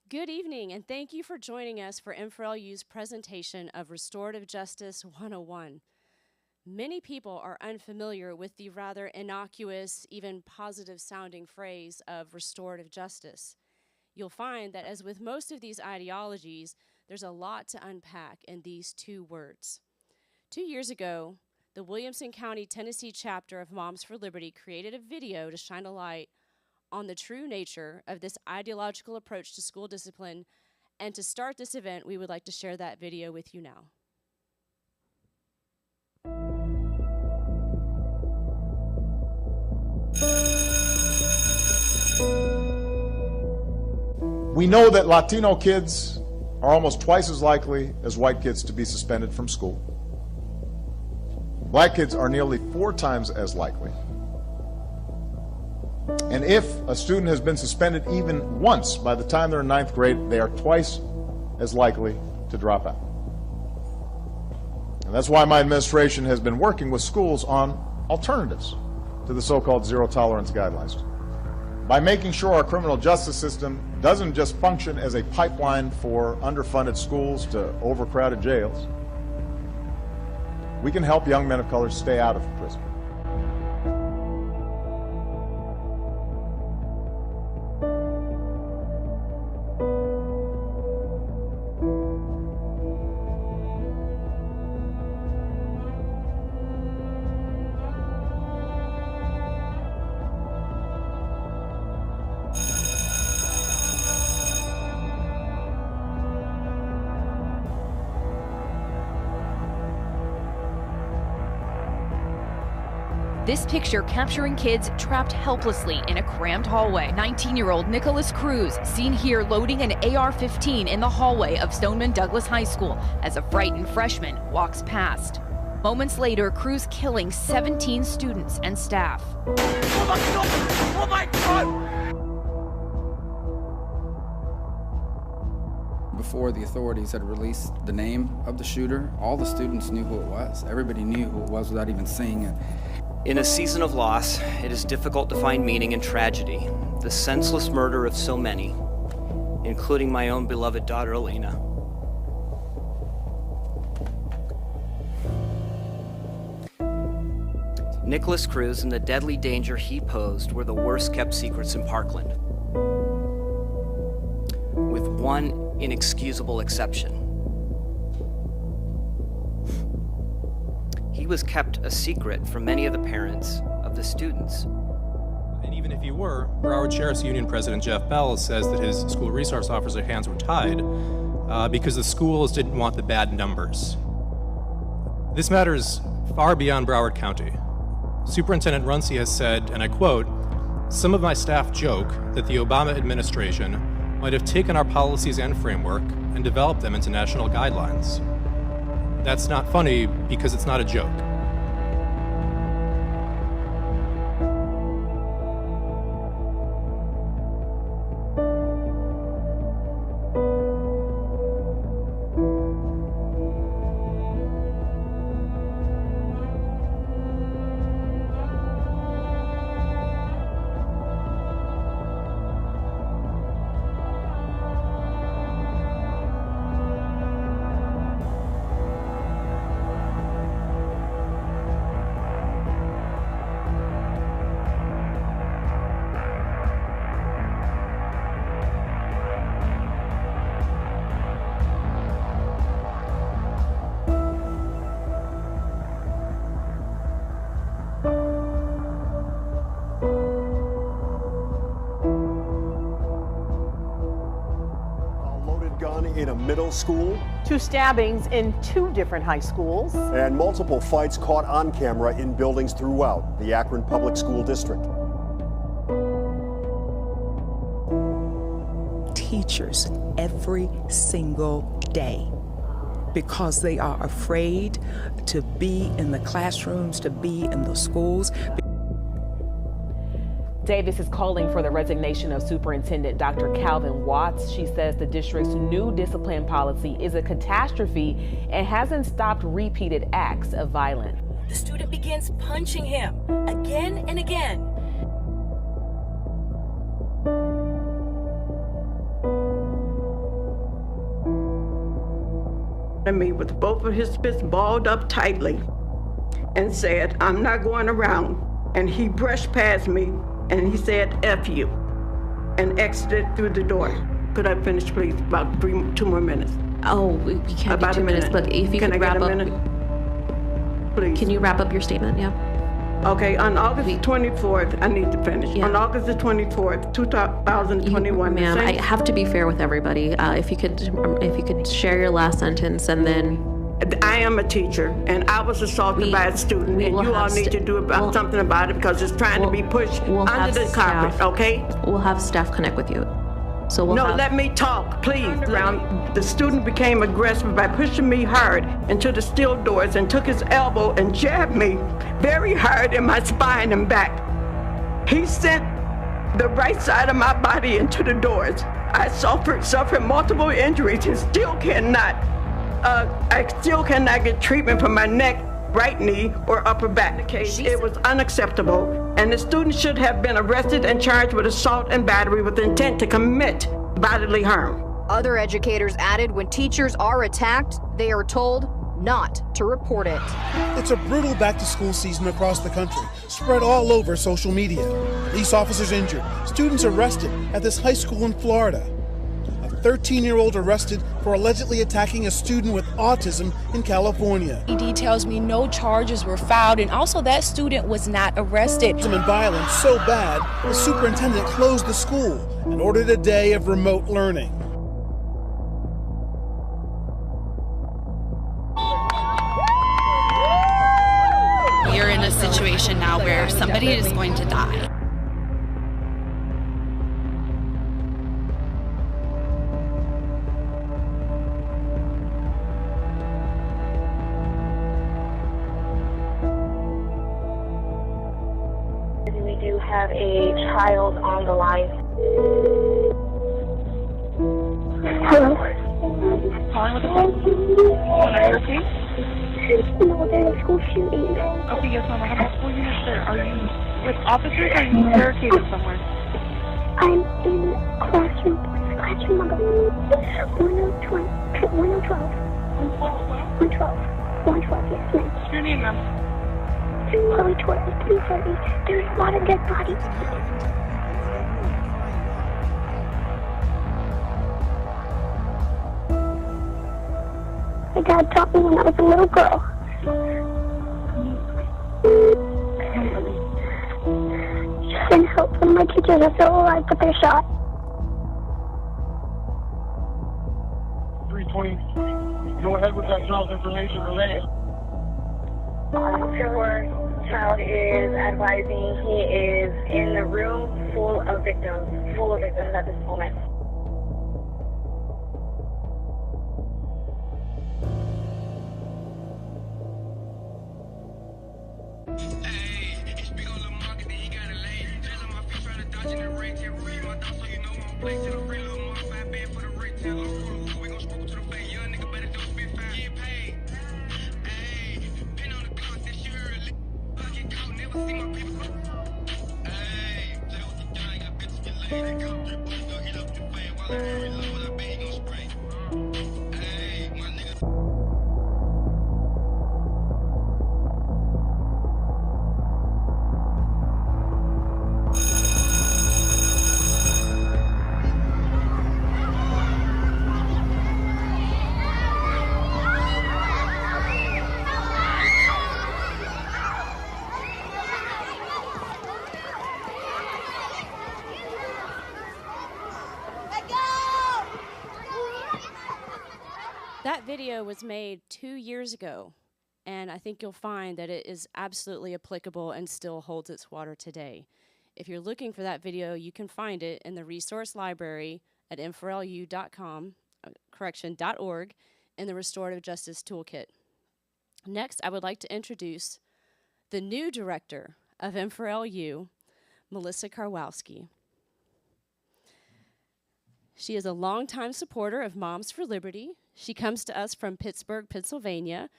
Good evening, and thank you for joining us for M4LU's presentation of Restorative Justice 101. Many people are unfamiliar with the rather innocuous, even positive-sounding phrase of restorative justice. You'll find that, as with most of these ideologies, there's a lot to unpack in these two words. 2 years ago, the Williamson County, Tennessee chapter of Moms for Liberty created a video to shine a light on the true nature of this ideological approach to school discipline. And to start this event, we would like to share that video with you now. We know that Latino kids are almost twice as likely as white kids to be suspended from school. Black kids are nearly 4 times as likely. And if a student has been suspended even once by the time they're in 9th grade, they are twice as likely to drop out. And that's why my administration has been working with schools on alternatives to the so-called zero-tolerance guidelines. By making sure our criminal justice system doesn't just function as a pipeline for underfunded schools to overcrowded jails, we can help young men of color stay out of prison. This picture capturing kids trapped helplessly in a crammed hallway. 19-year-old Nicholas Cruz seen here loading an AR-15 in the hallway of Stoneman Douglas High School as a frightened freshman walks past. Moments later, Cruz killing 17 students and staff. Oh my God! Oh my God! Before the authorities had released the name of the shooter, all the students knew who it was. Everybody knew who it was without even seeing it. In a season of loss, it is difficult to find meaning in tragedy. The senseless murder of so many, including my own beloved daughter, Elena. Nicholas Cruz and the deadly danger he posed were the worst kept secrets in Parkland, with one inexcusable exception. He was kept a secret from many of the parents of the students. And even if he were, Broward Sheriff's Union President Jeff Bell says that his school resource officer hands were tied because the schools didn't want the bad numbers. This matters far beyond Broward County. Superintendent Runcie has said, and I quote, "Some of my staff joke that the Obama administration might have taken our policies and framework and developed them into national guidelines. That's not funny because it's not a joke." In a middle school. 2 stabbings in 2 different high schools. And multiple fights caught on camera in buildings throughout the Akron Public School District. Teachers every single day because they are afraid to be in the classrooms, to be in the schools. Davis is calling for the resignation of Superintendent Dr. Calvin Watts. She says the district's new discipline policy is a catastrophe and hasn't stopped repeated acts of violence. The student begins punching him again and again. at me with both of his fists balled up tightly and said, "I'm not going around." And he brushed past me and he said, "F you," and exited through the door. Could I finish, please? About 2 more minutes. Oh, we can't do 2 minutes, but if you could wrap up. Please. Can you wrap up your statement? Yeah. Okay, on August 24th, I need to finish. Yeah. On August the 24th, 2021. Ma'am, I have to be fair with everybody. If you could share your last sentence and then. I am a teacher, and I was assaulted by a student, and you all need to do something about it because it's trying to be pushed under the carpet, okay? We'll have staff connect with you. So let me talk, please. The student became aggressive by pushing me hard into the steel doors and took his elbow and jabbed me very hard in my spine and back. He sent the right side of my body into the doors. I suffered multiple injuries and I still cannot get treatment for my neck, right knee, or upper back. It was unacceptable, and the student should have been arrested and charged with assault and battery with intent to commit bodily harm. Other educators added when teachers are attacked, they are told not to report it. It's a brutal back-to-school season across the country, spread all over social media. Police officers injured, students arrested at this high school in Florida. A 13-year-old arrested for allegedly attacking a student with autism in California. ED tells me no charges were filed, and also that student was not arrested. And violence so bad, the superintendent closed the school and ordered a day of remote learning. You're in a situation now where somebody is going to die. We do have a child on the line. Hello? No, there's a school shooting. Okay, yes, ma'am. I have multiple units there. Are you with officers or are you barricaded somewhere? I'm in classroom number 112. 112, yes, ma'am. What's your name, ma'am? Chloe Torres, 330. There's a lot of dead bodies. My dad taught me when I was a little girl. Send help when my teachers are still alive, but they're shot. 320. Go ahead with that child's information related. Officer child is advising he is in the room full of victims at this moment. That video was made 2 years ago, and I think you'll find that it is absolutely applicable and still holds its water today. If you're looking for that video, you can find it in the resource library at m4lu.org in the Restorative Justice Toolkit. Next, I would like to introduce the new director of M4LU, Melissa Karwowski. She is a longtime supporter of Moms for Liberty. She comes to us from Pittsburgh, Pennsylvania.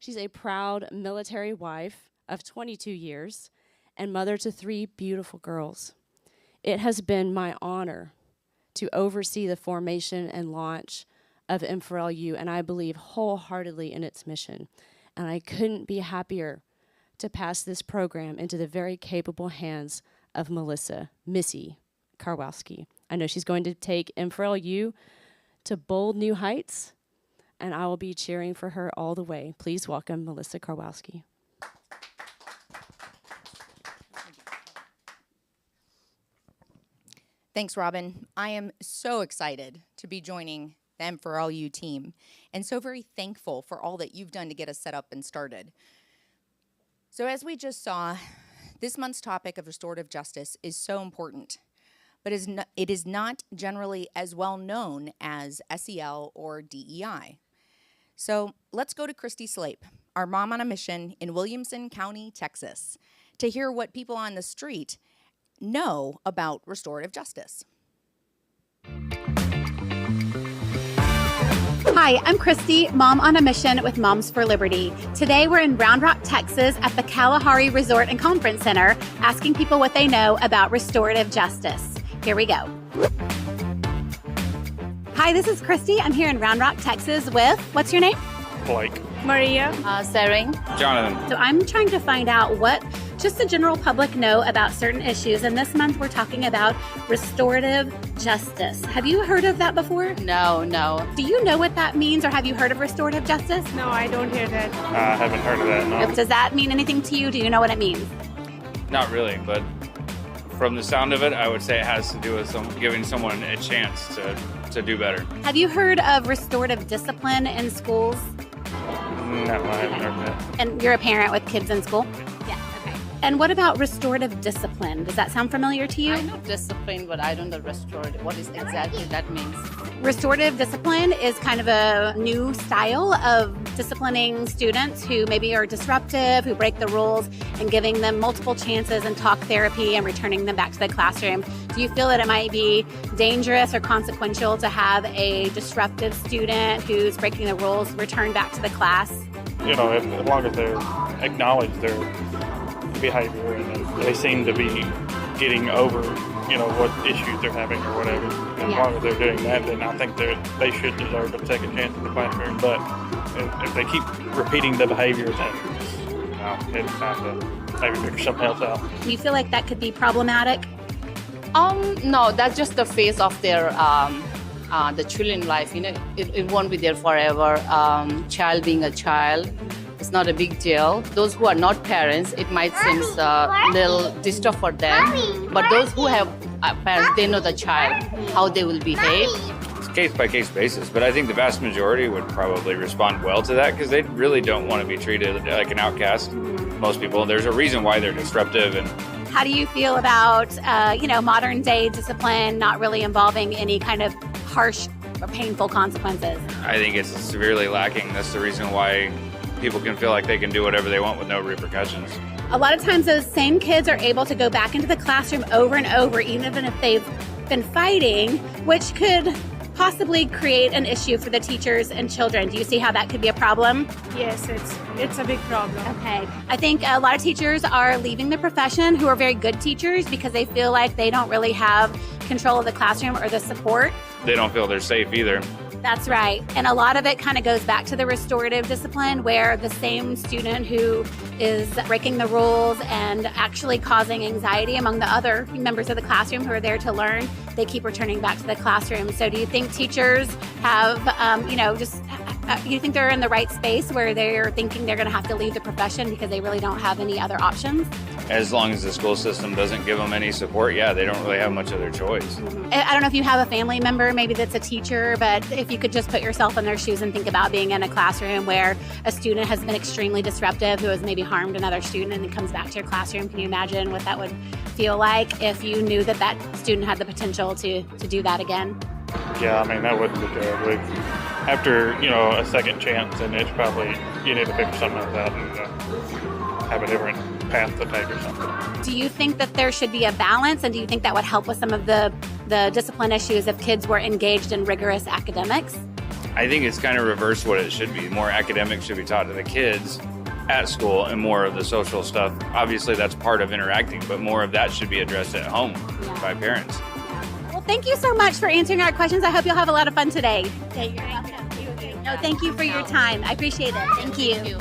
She's a proud military wife of 22 years and mother to 3 beautiful girls. It has been my honor to oversee the formation and launch of M4LU, and I believe wholeheartedly in its mission. And I couldn't be happier to pass this program into the very capable hands of Missy Karwowski. I know she's going to take M4LU to bold new heights, and I will be cheering for her all the way. Please welcome Melissa Karwowski. Thanks, Robin. I am so excited to be joining the M4LU team, and so very thankful for all that you've done to get us set up and started. So as we just saw, this month's topic of restorative justice is so important, but it is not generally as well known as SEL or DEI. So let's go to Christy Slape, our mom on a mission in Williamson County, Texas, to hear what people on the street know about restorative justice. Hi, I'm Christy, mom on a mission with Moms for Liberty. Today we're in Round Rock, Texas at the Kalahari Resort and Conference Center asking people what they know about restorative justice. Here we go. Hi, this is Christy. I'm here in Round Rock, Texas with, what's your name? Blake. Maria. Sarah. Jonathan. So I'm trying to find out what just the general public know about certain issues. And this month we're talking about restorative justice. Have you heard of that before? No. Do you know what that means, or have you heard of restorative justice? No, I don't hear that. I haven't heard of that, no. Does that mean anything to you? Do you know what it means? Not really, but from the sound of it, I would say it has to do with giving someone a chance to do better. Have you heard of restorative discipline in schools? No, I haven't heard of that. And you're a parent with kids in school? Yeah, okay. And what about restorative discipline? Does that sound familiar to you? I know discipline, but I don't know restorative. What is exactly that means? Restorative discipline is kind of a new style of disciplining students who maybe are disruptive, who break the rules, and giving them multiple chances and talk therapy and returning them back to the classroom. Do you feel that it might be dangerous or consequential to have a disruptive student who's breaking the rules return back to the class? You know, as long as they acknowledge their behavior and they seem to be getting over, you know, what issues they're having or whatever. As long as they're doing that, then I think they should deserve a second chance in the classroom. But if they keep repeating the behavior, then it's time to maybe figure something else out. Do you feel like that could be problematic? No, that's just the phase of their the children life. You know, it won't be there forever. Child being a child, it's not a big deal. Those who are not parents, it might seem a little disturbed for them. But those who have parents, they know the child, how they will behave. It's case-by-case basis, but I think the vast majority would probably respond well to that because they really don't want to be treated like an outcast. Most people, there's a reason why they're disruptive. And how do you feel about, modern day discipline not really involving any kind of harsh or painful consequences? I think it's severely lacking. That's the reason why people can feel like they can do whatever they want with no repercussions. A lot of times those same kids are able to go back into the classroom over and over, even if they've been fighting, which could possibly create an issue for the teachers and children. Do you see how that could be a problem? Yes, it's a big problem. Okay. I think a lot of teachers are leaving the profession who are very good teachers because they feel like they don't really have control of the classroom or the support. They don't feel they're safe either. That's right. And a lot of it kind of goes back to the restorative discipline where the same student who is breaking the rules and actually causing anxiety among the other members of the classroom who are there to learn, they keep returning back to the classroom. So do you think teachers have, do you think they're in the right space where they're thinking they're going to have to leave the profession because they really don't have any other options? As long as the school system doesn't give them any support, they don't really have much other choice. I don't know if you have a family member, maybe that's a teacher, but if you could just put yourself in their shoes and think about being in a classroom where a student has been extremely disruptive, who has maybe harmed another student, and then comes back to your classroom. Can you imagine what that would feel like if you knew that that student had the potential to do that again? Yeah, I mean, that wouldn't be good. After, a second chance, and it's probably, you need to figure something else out and have a different path to take or something. Do you think that there should be a balance, and do you think that would help with some of the discipline issues if kids were engaged in rigorous academics? I think it's kind of reverse what it should be. More academics should be taught to the kids at school and more of the social stuff. Obviously, that's part of interacting, but more of that should be addressed at home by parents. Well, thank you so much for answering our questions. I hope you'll have a lot of fun today. Okay, you're welcome. No, thank you for your time. I appreciate it. Thank you.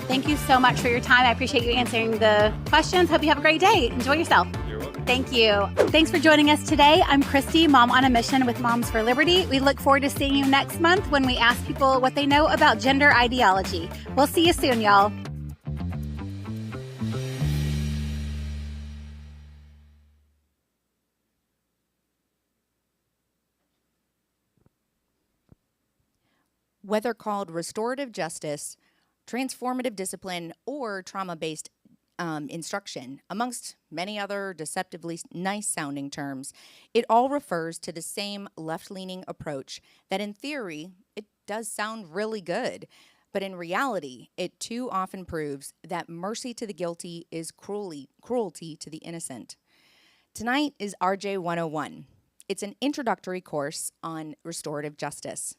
Thank you so much for your time. I appreciate you answering the questions. Hope you have a great day. Enjoy yourself. You're welcome. Thank you. Thanks for joining us today. I'm Christy, Mom on a Mission with Moms for Liberty. We look forward to seeing you next month when we ask people what they know about gender ideology. We'll see you soon, y'all. Whether called restorative justice, transformative discipline, or trauma-based instruction, amongst many other deceptively nice-sounding terms, it all refers to the same left-leaning approach that in theory, it does sound really good, but in reality, it too often proves that mercy to the guilty is cruelty to the innocent. Tonight is RJ101. It's an introductory course on restorative justice.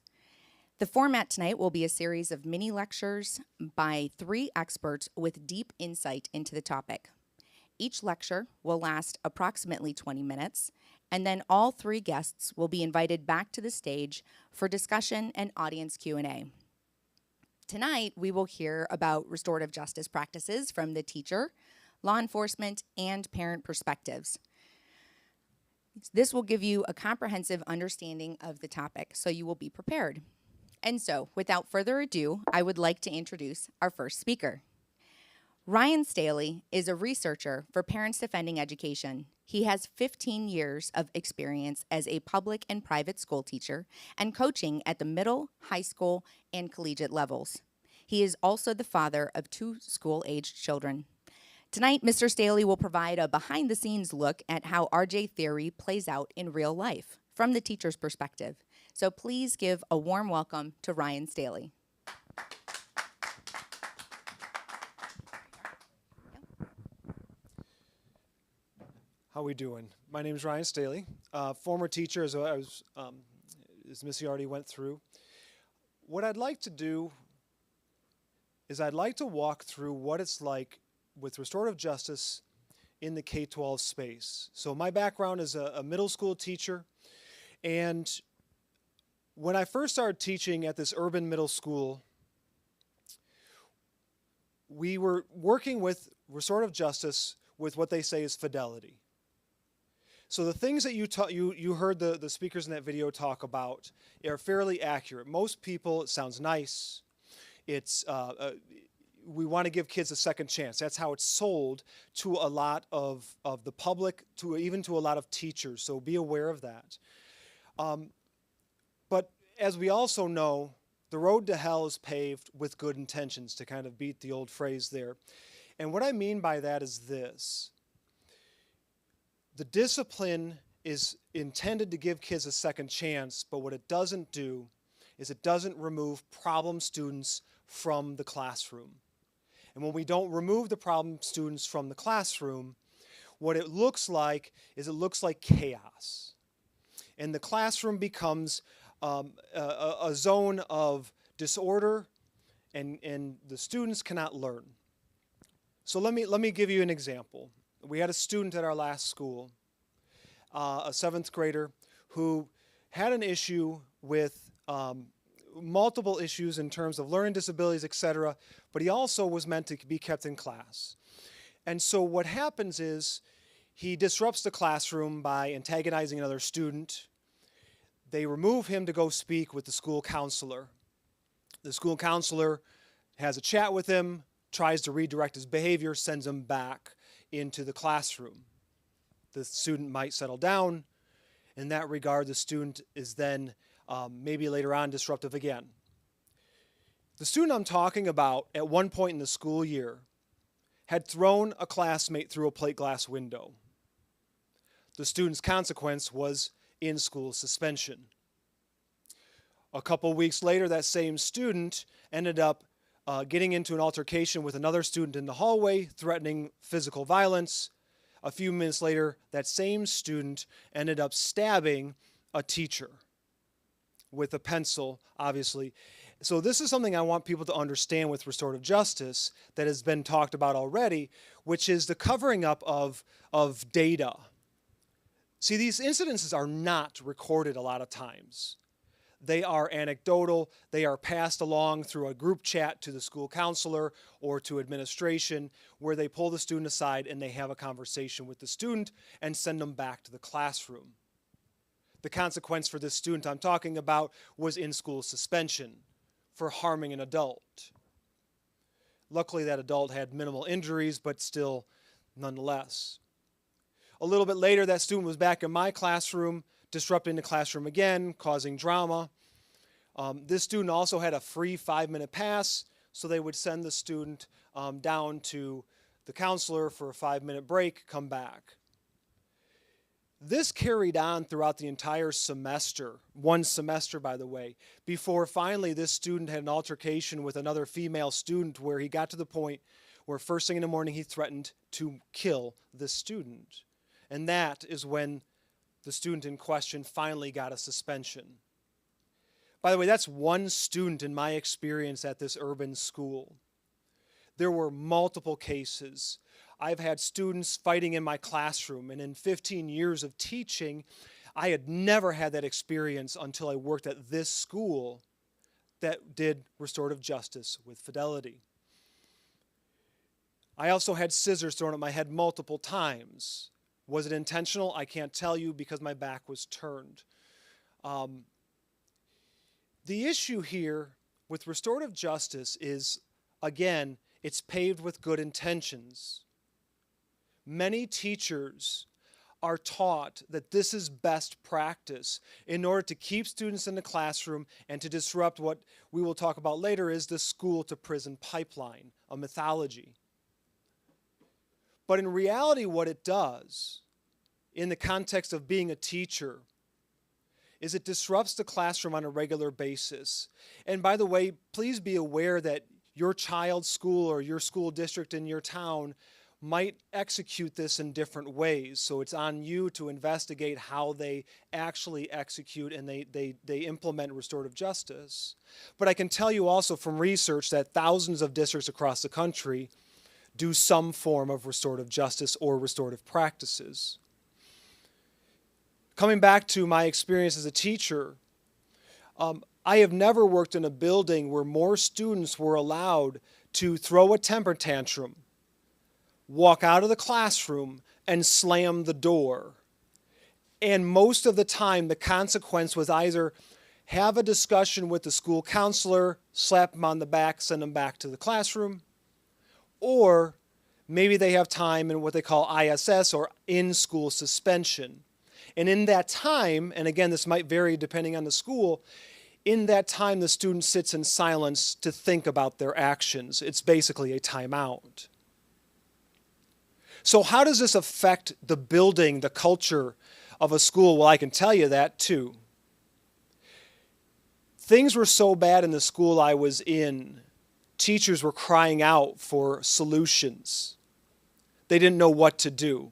The format tonight will be a series of mini lectures by 3 experts with deep insight into the topic. Each lecture will last approximately 20 minutes, and then all 3 guests will be invited back to the stage for discussion and audience Q&A. Tonight, we will hear about restorative justice practices from the teacher, law enforcement, and parent perspectives. This will give you a comprehensive understanding of the topic, so you will be prepared. And so, without further ado, I would like to introduce our first speaker. Ryan Staley is a researcher for Parents Defending Education. He has 15 years of experience as a public and private school teacher and coaching at the middle, high school, and collegiate levels. He is also the father of 2 school-aged children. Tonight, Mr. Staley will provide a behind-the-scenes look at how RJ theory plays out in real life from the teacher's perspective. So please give a warm welcome to Ryan Staley. How we doing? My name is Ryan Staley, former teacher, as Missy already went through. What I'd like to do is I'd like to walk through what it's like with restorative justice in the K-12 space. So my background is a middle school teacher, and when I first started teaching at this urban middle school, we were working with restorative justice with what they say is fidelity. So the things that you heard the speakers in that video talk about are fairly accurate. Most people, it sounds nice. It's we want to give kids a second chance. That's how it's sold to a lot of the public, even to a lot of teachers. So be aware of that. But as we also know, the road to hell is paved with good intentions, to kind of beat the old phrase there. And what I mean by that is this. The discipline is intended to give kids a second chance, but what it doesn't do is it doesn't remove problem students from the classroom. And when we don't remove the problem students from the classroom, what it looks like is it looks like chaos. And the classroom becomes a zone of disorder, and the students cannot learn. So let me give you an example. We had a student at our last school, a 7th grader, who had an issue with multiple issues in terms of learning disabilities, etc., but he also was meant to be kept in class. And so what happens is he disrupts the classroom by antagonizing another student. They remove him to go speak with the school counselor. The school counselor has a chat with him, tries to redirect his behavior, sends him back into the classroom. The student might settle down. In that regard, the student is then maybe later on disruptive again. The student I'm talking about at one point in the school year had thrown a classmate through a plate glass window. The student's consequence was in-school suspension. A couple weeks later, that same student ended up getting into an altercation with another student in the hallway, threatening physical violence. A few minutes later, that same student ended up stabbing a teacher with a pencil, obviously. So this is something I want people to understand with restorative justice that has been talked about already, which is the covering up of data. See, these incidences are not recorded a lot of times. They are anecdotal. They are passed along through a group chat to the school counselor or to administration, where they pull the student aside and they have a conversation with the student and send them back to the classroom. The consequence for this student I'm talking about was in-school suspension for harming an adult. Luckily, that adult had minimal injuries, but still, nonetheless. A little bit later, that student was back in my classroom, disrupting the classroom again, causing drama. This student also had a free 5-minute pass, so they would send the student down to the counselor for a 5-minute break, come back. This carried on throughout the entire semester, one semester, by the way, before finally this student had an altercation with another female student where he got to the point where first thing in the morning he threatened to kill this student. And that is when the student in question finally got a suspension. By the way, that's one student in my experience at this urban school. There were multiple cases. I've had students fighting in my classroom, and in 15 years of teaching, I had never had that experience until I worked at this school that did restorative justice with fidelity. I also had scissors thrown at my head multiple times. Was it intentional? I can't tell you because my back was turned. The issue here with restorative justice is, again, it's paved with good intentions. Many teachers are taught that this is best practice in order to keep students in the classroom and to disrupt what we will talk about later is the school-to-prison pipeline, a mythology. But in reality, what it does, in the context of being a teacher, is it disrupts the classroom on a regular basis. And by the way, please be aware that your child's school or your school district in your town might execute this in different ways. So it's on you to investigate how they actually execute and they implement restorative justice. But I can tell you also from research that thousands of districts across the country do some form of restorative justice or restorative practices. Coming back to my experience as a teacher, I have never worked in a building where more students were allowed to throw a temper tantrum, walk out of the classroom, and slam the door. And most of the time, the consequence was either have a discussion with the school counselor, slap them on the back, send them back to the classroom, or maybe they have time in what they call ISS, or in-school suspension. And in that time, and again, this might vary depending on the school, in that time, the student sits in silence to think about their actions. It's basically a timeout. So how does this affect the building, the culture of a school? Well, I can tell you that too. Things were so bad in the school I was in, teachers were crying out for solutions. They didn't know what to do.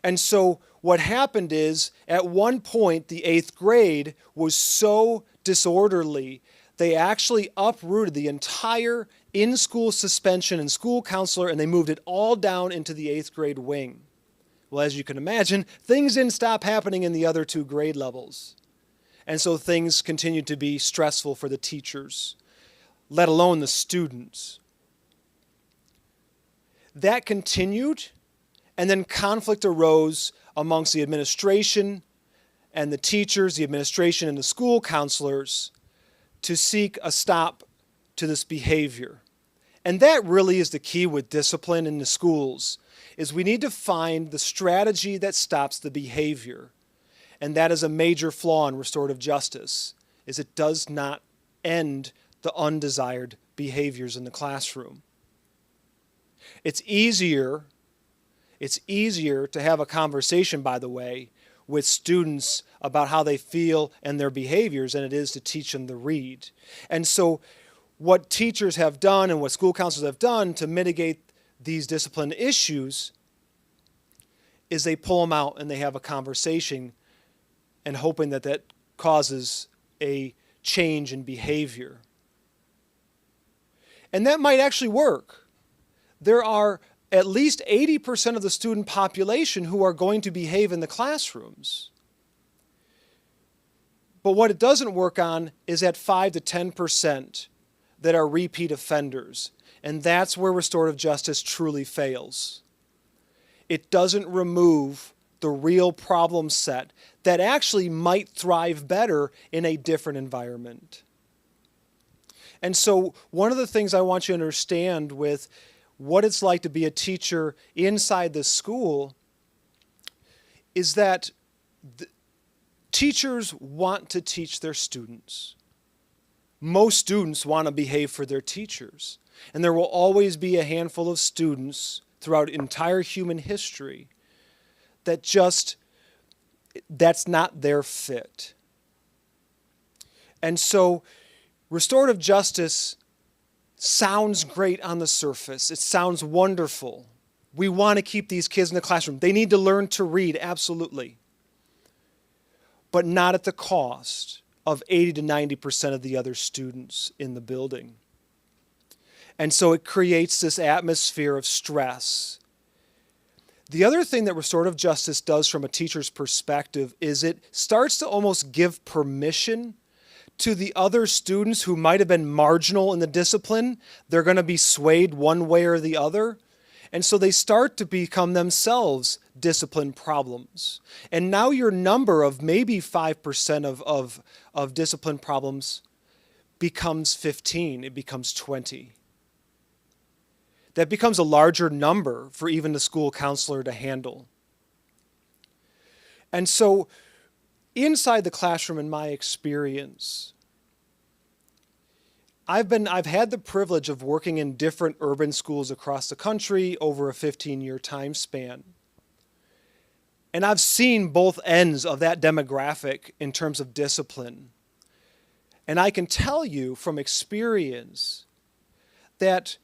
And so what happened is, at one point, the 8th grade was so disorderly, they actually uprooted the entire in-school suspension and school counselor, and they moved it all down into the 8th grade wing. Well, as you can imagine, things didn't stop happening in the other 2 grade levels. And so things continued to be stressful for the teachers, let alone the students. That continued, and then conflict arose amongst the administration and the teachers, the administration and the school counselors, to seek a stop to this behavior. And that really is the key with discipline in the schools, is we need to find the strategy that stops the behavior. And that is a major flaw in restorative justice, is it does not end the undesired behaviors in the classroom. It's easier to have a conversation, by the way, with students about how they feel and their behaviors than it is to teach them to read. And so what teachers have done and what school counselors have done to mitigate these discipline issues is they pull them out and they have a conversation and hoping that that causes a change in behavior. And that might actually work. There are at least 80% of the student population who are going to behave in the classrooms. But what it doesn't work on is at 5 to 10% that are repeat offenders. And that's where restorative justice truly fails. It doesn't remove the real problem set that actually might thrive better in a different environment. And so one of the things I want you to understand with what it's like to be a teacher inside the school is that teachers want to teach their students. Most students want to behave for their teachers. And there will always be a handful of students throughout entire human history that that's not their fit. And so restorative justice sounds great on the surface. It sounds wonderful. We want to keep these kids in the classroom. They need to learn to read, absolutely. But not at the cost of 80 to 90% of the other students in the building. And so it creates this atmosphere of stress. The other thing that restorative justice does from a teacher's perspective is it starts to almost give permission to the other students who might have been marginal in the discipline. They're going to be swayed one way or the other. And so they start to become themselves discipline problems. And now your number of maybe 5% of discipline problems becomes 15, it becomes 20. That becomes a larger number for even the school counselor to handle. And so inside the classroom, in my experience, I've had the privilege of working in different urban schools across the country over a 15-year time span. And I've seen both ends of that demographic in terms of discipline. And I can tell you from experience that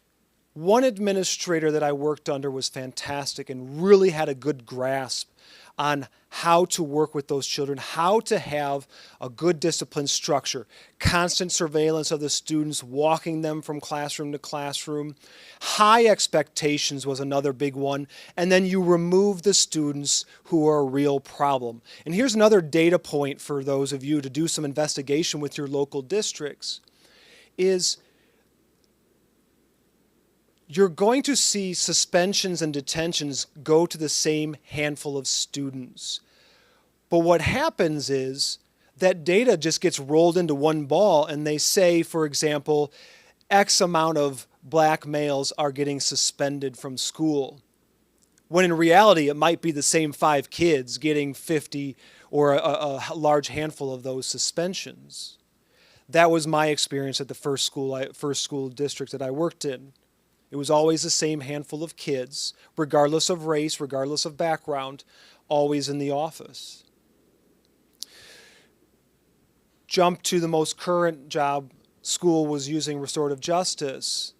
one administrator that I worked under was fantastic and really had a good grasp on how to work with those children, how to have a good discipline structure, constant surveillance of the students, walking them from classroom to classroom. High expectations was another big one. And then you remove the students who are a real problem. And here's another data point for those of you to do some investigation with your local districts, is you're going to see suspensions and detentions go to the same handful of students. But what happens is that data just gets rolled into one ball and they say, for example, X amount of black males are getting suspended from school. When in reality, it might be the same 5 kids getting 50 or a large handful of those suspensions. That was my experience at the first school district that I worked in. It was always the same handful of kids, regardless of race, regardless of background, always in the office. Jump to the most current job, school was using restorative justice.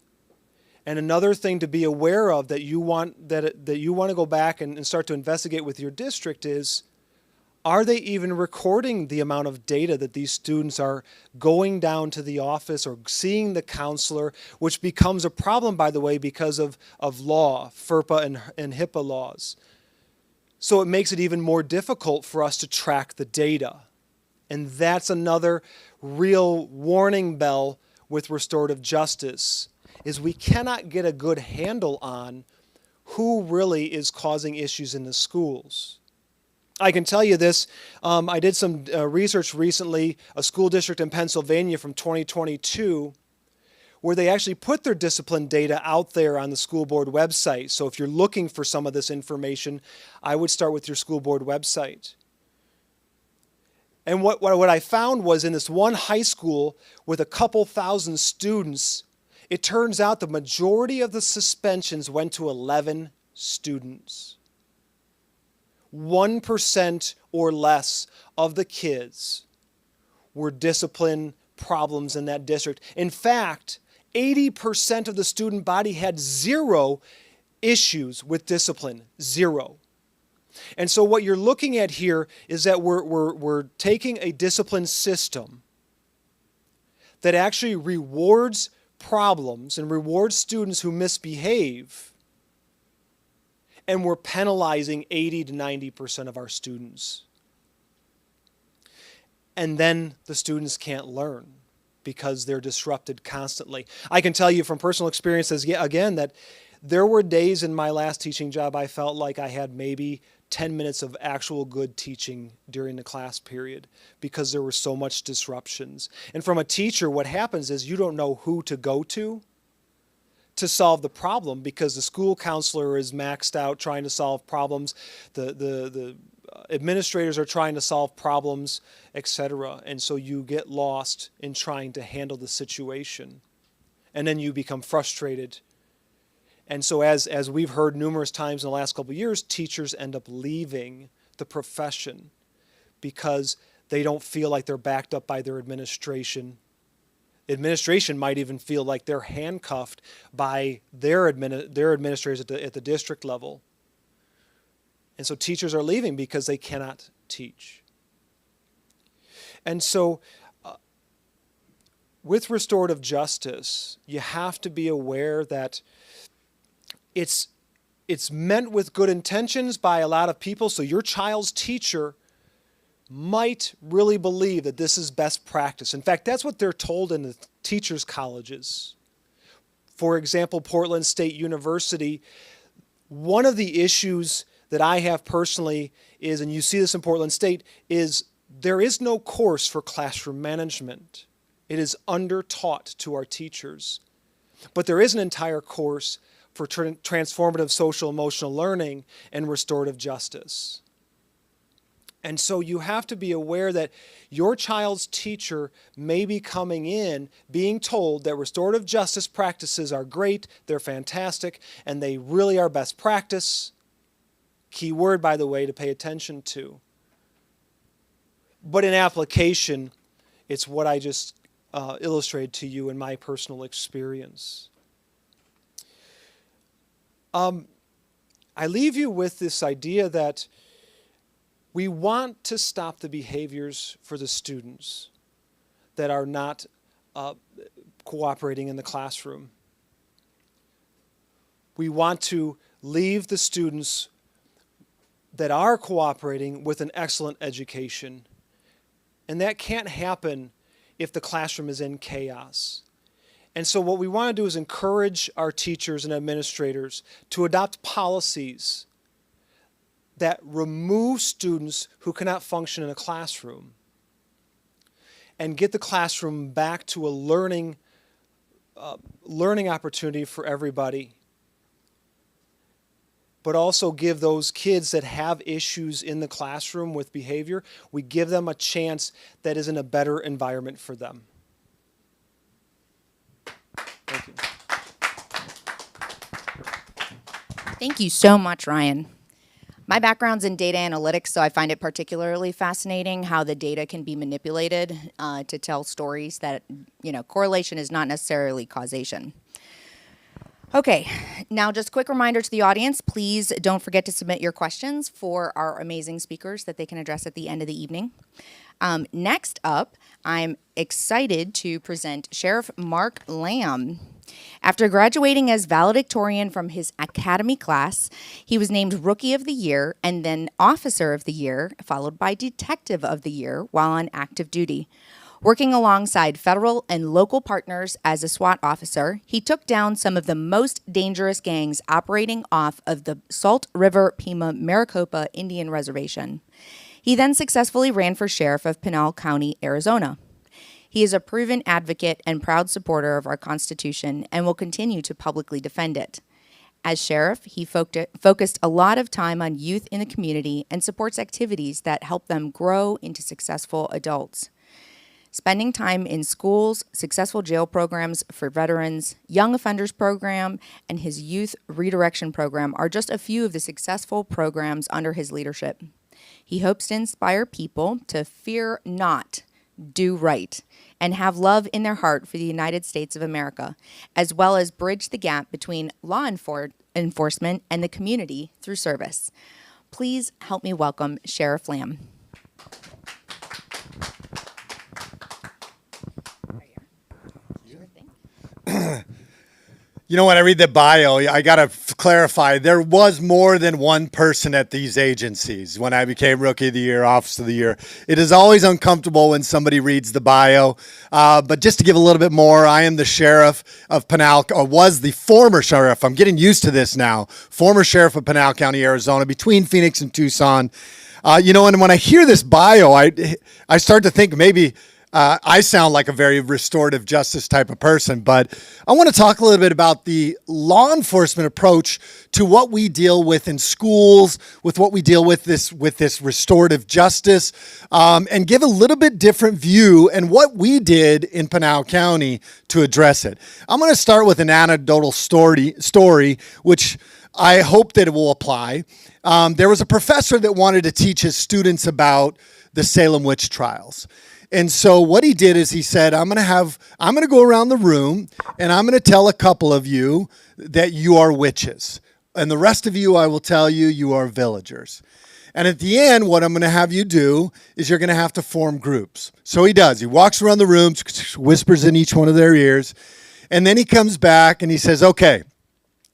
And another thing to be aware of that you want to go back and start to investigate with your district is, are they even recording the amount of data that these students are going down to the office or seeing the counselor, which becomes a problem, by the way, because of law, FERPA and HIPAA laws. So it makes it even more difficult for us to track the data. And that's another real warning bell with restorative justice, is we cannot get a good handle on who really is causing issues in the schools. I can tell you this, I did some research recently, a school district in Pennsylvania from 2022, where they actually put their discipline data out there on the school board website. So if you're looking for some of this information, I would start with your school board website. And what I found was in this one high school with a couple thousand students, it turns out the majority of the suspensions went to 11 students. 1% or less of the kids were discipline problems in that district. In fact, 80% of the student body had 0 issues with discipline, 0. And so what you're looking at here is that we're taking a discipline system that actually rewards problems and rewards students who misbehave, and we're penalizing 80 to 90% of our students. And then the students can't learn because they're disrupted constantly. I can tell you from personal experiences, again, that there were days in my last teaching job I felt like I had maybe 10 minutes of actual good teaching during the class period because there were so much disruptions. And from a teacher, what happens is you don't know who to go to solve the problem because the school counselor is maxed out trying to solve problems. The administrators are trying to solve problems, etc. And so you get lost in trying to handle the situation. And then you become frustrated. And so as we've heard numerous times in the last couple of years, teachers end up leaving the profession because they don't feel like they're backed up by their administration. Administration might even feel like they're handcuffed by their administrators at the district level. And so teachers are leaving because they cannot teach. And so with restorative justice, you have to be aware that it's meant with good intentions by a lot of people. So your child's teacher might really believe that this is best practice. In fact, that's what they're told in the teachers' colleges. For example, Portland State University, one of the issues that I have personally is, and you see this in Portland State, is there is no course for classroom management. It is under-taught to our teachers. But there is an entire course for transformative social emotional learning and restorative justice. And so you have to be aware that your child's teacher may be coming in being told that restorative justice practices are great, they're fantastic, and they really are best practice. Key word, by the way, to pay attention to. But in application, it's what I just illustrated to you in my personal experience. I leave you with this idea that we want to stop the behaviors for the students that are not cooperating in the classroom. We want to leave the students that are cooperating with an excellent education. And that can't happen if the classroom is in chaos. And so what we want to do is encourage our teachers and administrators to adopt policies that remove students who cannot function in a classroom and get the classroom back to a learning opportunity for everybody. But also give those kids that have issues in the classroom with behavior, we give them a chance that is in a better environment for them. Thank you. Thank you so much, Ryan. My background's in data analytics, so I find it particularly fascinating how the data can be manipulated to tell stories that, correlation is not necessarily causation. Okay, now just a quick reminder to the audience, please don't forget to submit your questions for our amazing speakers that they can address at the end of the evening. Next up, I'm excited to present Sheriff Mark Lamb. After graduating as valedictorian from his academy class, he was named Rookie of the Year and then Officer of the Year, followed by Detective of the Year while on active duty. Working alongside federal and local partners as a SWAT officer, he took down some of the most dangerous gangs operating off of the Salt River Pima Maricopa Indian Reservation. He then successfully ran for sheriff of Pinal County, Arizona. He is a proven advocate and proud supporter of our Constitution and will continue to publicly defend it. As sheriff, he focused a lot of time on youth in the community and supports activities that help them grow into successful adults. Spending time in schools, successful jail programs for veterans, young offenders program, and his youth redirection program are just a few of the successful programs under his leadership. He hopes to inspire people to fear not, do right, and have love in their heart for the United States of America, as well as bridge the gap between law enforcement and the community through service. Please help me welcome Sheriff Lamb. You know, when I read the bio, I got to clarify, there was more than one person at these agencies when I became Rookie of the Year, Officer of the Year. It is always uncomfortable when somebody reads the bio. But just to give a little bit more, I am the sheriff of Pinal, or was the former sheriff. I'm getting used to this now. Former sheriff of Pinal County, Arizona, between Phoenix and Tucson. You know, and when I hear this bio, I start to think maybe I sound like a very restorative justice type of person, but I want to talk a little bit about the law enforcement approach to what we deal with in schools, with what we deal with this restorative justice, and give a little bit different view and what we did in Pinal County to address it. I'm going to start with an anecdotal story, which I hope that it will apply. There was a professor that wanted to teach his students about the Salem witch trials. And so what he did is he said, I'm going to go around the room and I'm going to tell a couple of you that you are witches. And the rest of you, I will tell you, you are villagers. And at the end, what I'm going to have you do is you're going to have to form groups. So he does. He walks around the room, whispers in each one of their ears. And then he comes back and he says, okay,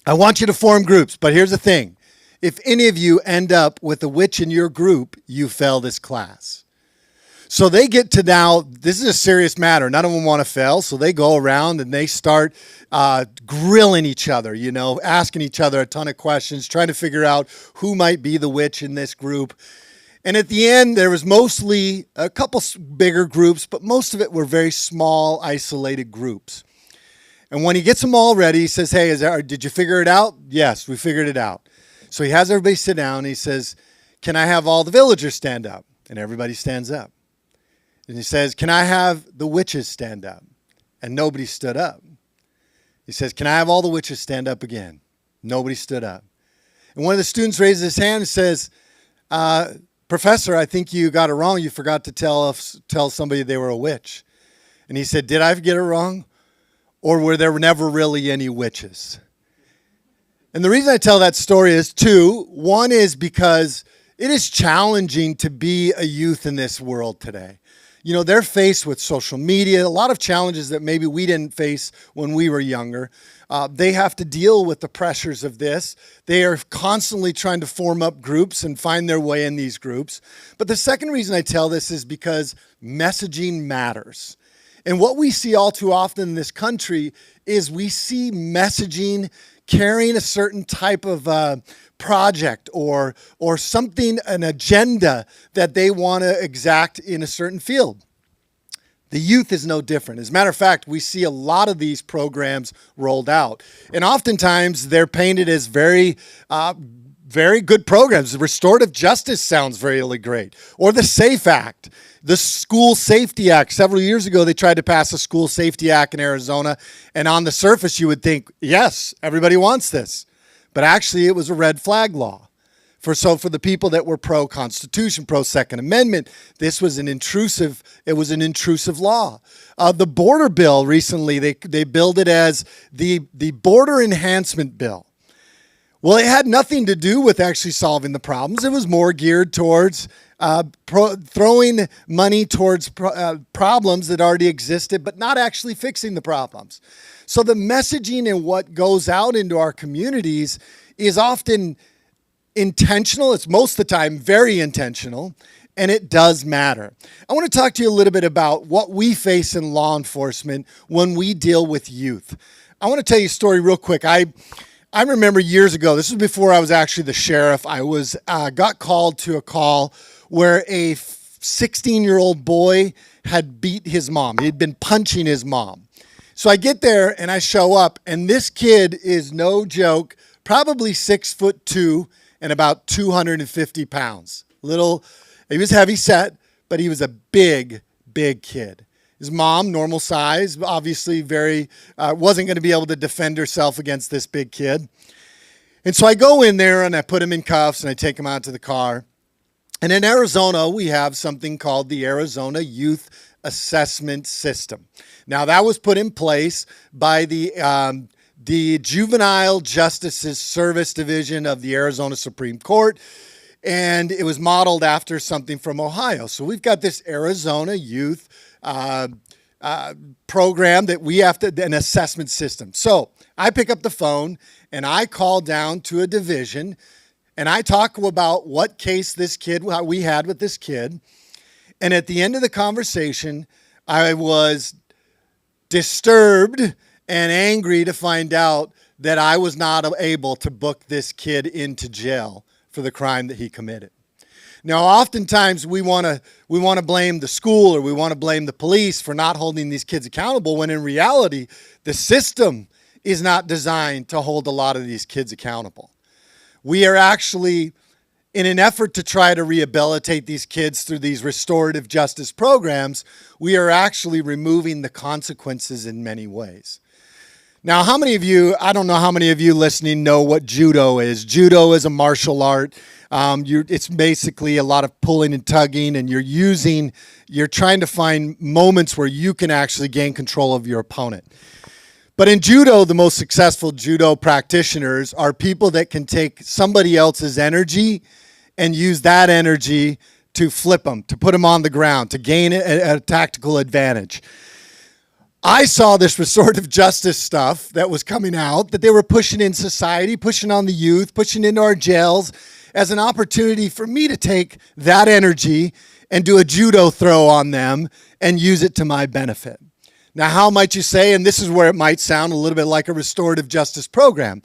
I want you to form groups. But here's the thing. If any of you end up with a witch in your group, you fail this class. So they get to now, this is a serious matter. None of them want to fail. So they go around and they start grilling each other, you know, asking each other a ton of questions, trying to figure out who might be the witch in this group. And at the end, there was mostly a couple bigger groups, but most of it were very small, isolated groups. And when he gets them all ready, he says, hey, did you figure it out? Yes, we figured it out. So he has everybody sit down. And he says, can I have all the villagers stand up? And everybody stands up. And he says, can I have the witches stand up? And nobody stood up. He says, can I have all the witches stand up again? Nobody stood up. And one of the students raises his hand and says, Professor, I think you got it wrong. You forgot to tell somebody they were a witch. And he said, did I get it wrong? Or were there never really any witches? And the reason I tell that story is two. One is because it is challenging to be a youth in this world today. You know, they're faced with social media, a lot of challenges that maybe we didn't face when we were younger. They have to deal with the pressures of this. They are constantly trying to form up groups and find their way in these groups. But the second reason I tell this is because messaging matters. And what we see all too often in this country is we see messaging carrying a certain type of project or something, an agenda that they want to exact in a certain field. The youth is no different. As a matter of fact, we see a lot of these programs rolled out. And oftentimes they're painted as very good programs. The Restorative Justice sounds really great. Or the SAFE Act. The School Safety Act. Several years ago, they tried to pass a School Safety Act in Arizona. And on the surface, you would think, yes, everybody wants this. But actually, it was a red flag law. For the people that were pro-Constitution, pro-Second Amendment, this was an intrusive law. The border bill recently, they billed it as the border enhancement bill. Well, it had nothing to do with actually solving the problems. It was more geared towards throwing money towards problems that already existed, but not actually fixing the problems. So the messaging and what goes out into our communities is often intentional. It's most of the time very intentional, and it does matter. I want to talk to you a little bit about what we face in law enforcement when we deal with youth. I want to tell you a story real quick. I remember years ago, this was before I was actually the sheriff, I got called to a call where a 16-year-old boy had beat his mom. He had been punching his mom. So I get there and I show up, and this kid is no joke, probably 6'2" and about 250 pounds. He was heavy set, but he was a big, big kid. His mom, normal size, obviously wasn't going to be able to defend herself against this big kid. And so I go in there and I put him in cuffs and I take him out to the car. And in Arizona, we have something called the Arizona Youth Assessment System. Now, that was put in place by the Juvenile Justice Service Division of the Arizona Supreme Court, and it was modeled after something from Ohio. So we've got this Arizona Youth program that we have to, an assessment system. So I pick up the phone and I call down to a division and I talk about what case we had with this kid. And at the end of the conversation, I was disturbed and angry to find out that I was not able to book this kid into jail for the crime that he committed. Now, oftentimes we want to blame the school or we want to blame the police for not holding these kids accountable, when in reality, the system is not designed to hold a lot of these kids accountable. We are actually, in an effort to try to rehabilitate these kids through these restorative justice programs, we are actually removing the consequences in many ways. Now, how many of you, I don't know how many of you listening know what judo is. Judo is a martial art. It's basically a lot of pulling and tugging, and you're trying to find moments where you can actually gain control of your opponent. But in judo, the most successful judo practitioners are people that can take somebody else's energy and use that energy to flip them, to put them on the ground, to gain a tactical advantage. I saw this restorative justice stuff that was coming out, that they were pushing in society, pushing on the youth, pushing into our jails, as an opportunity for me to take that energy and do a judo throw on them and use it to my benefit. Now, how might you say, and this is where it might sound a little bit like a restorative justice program,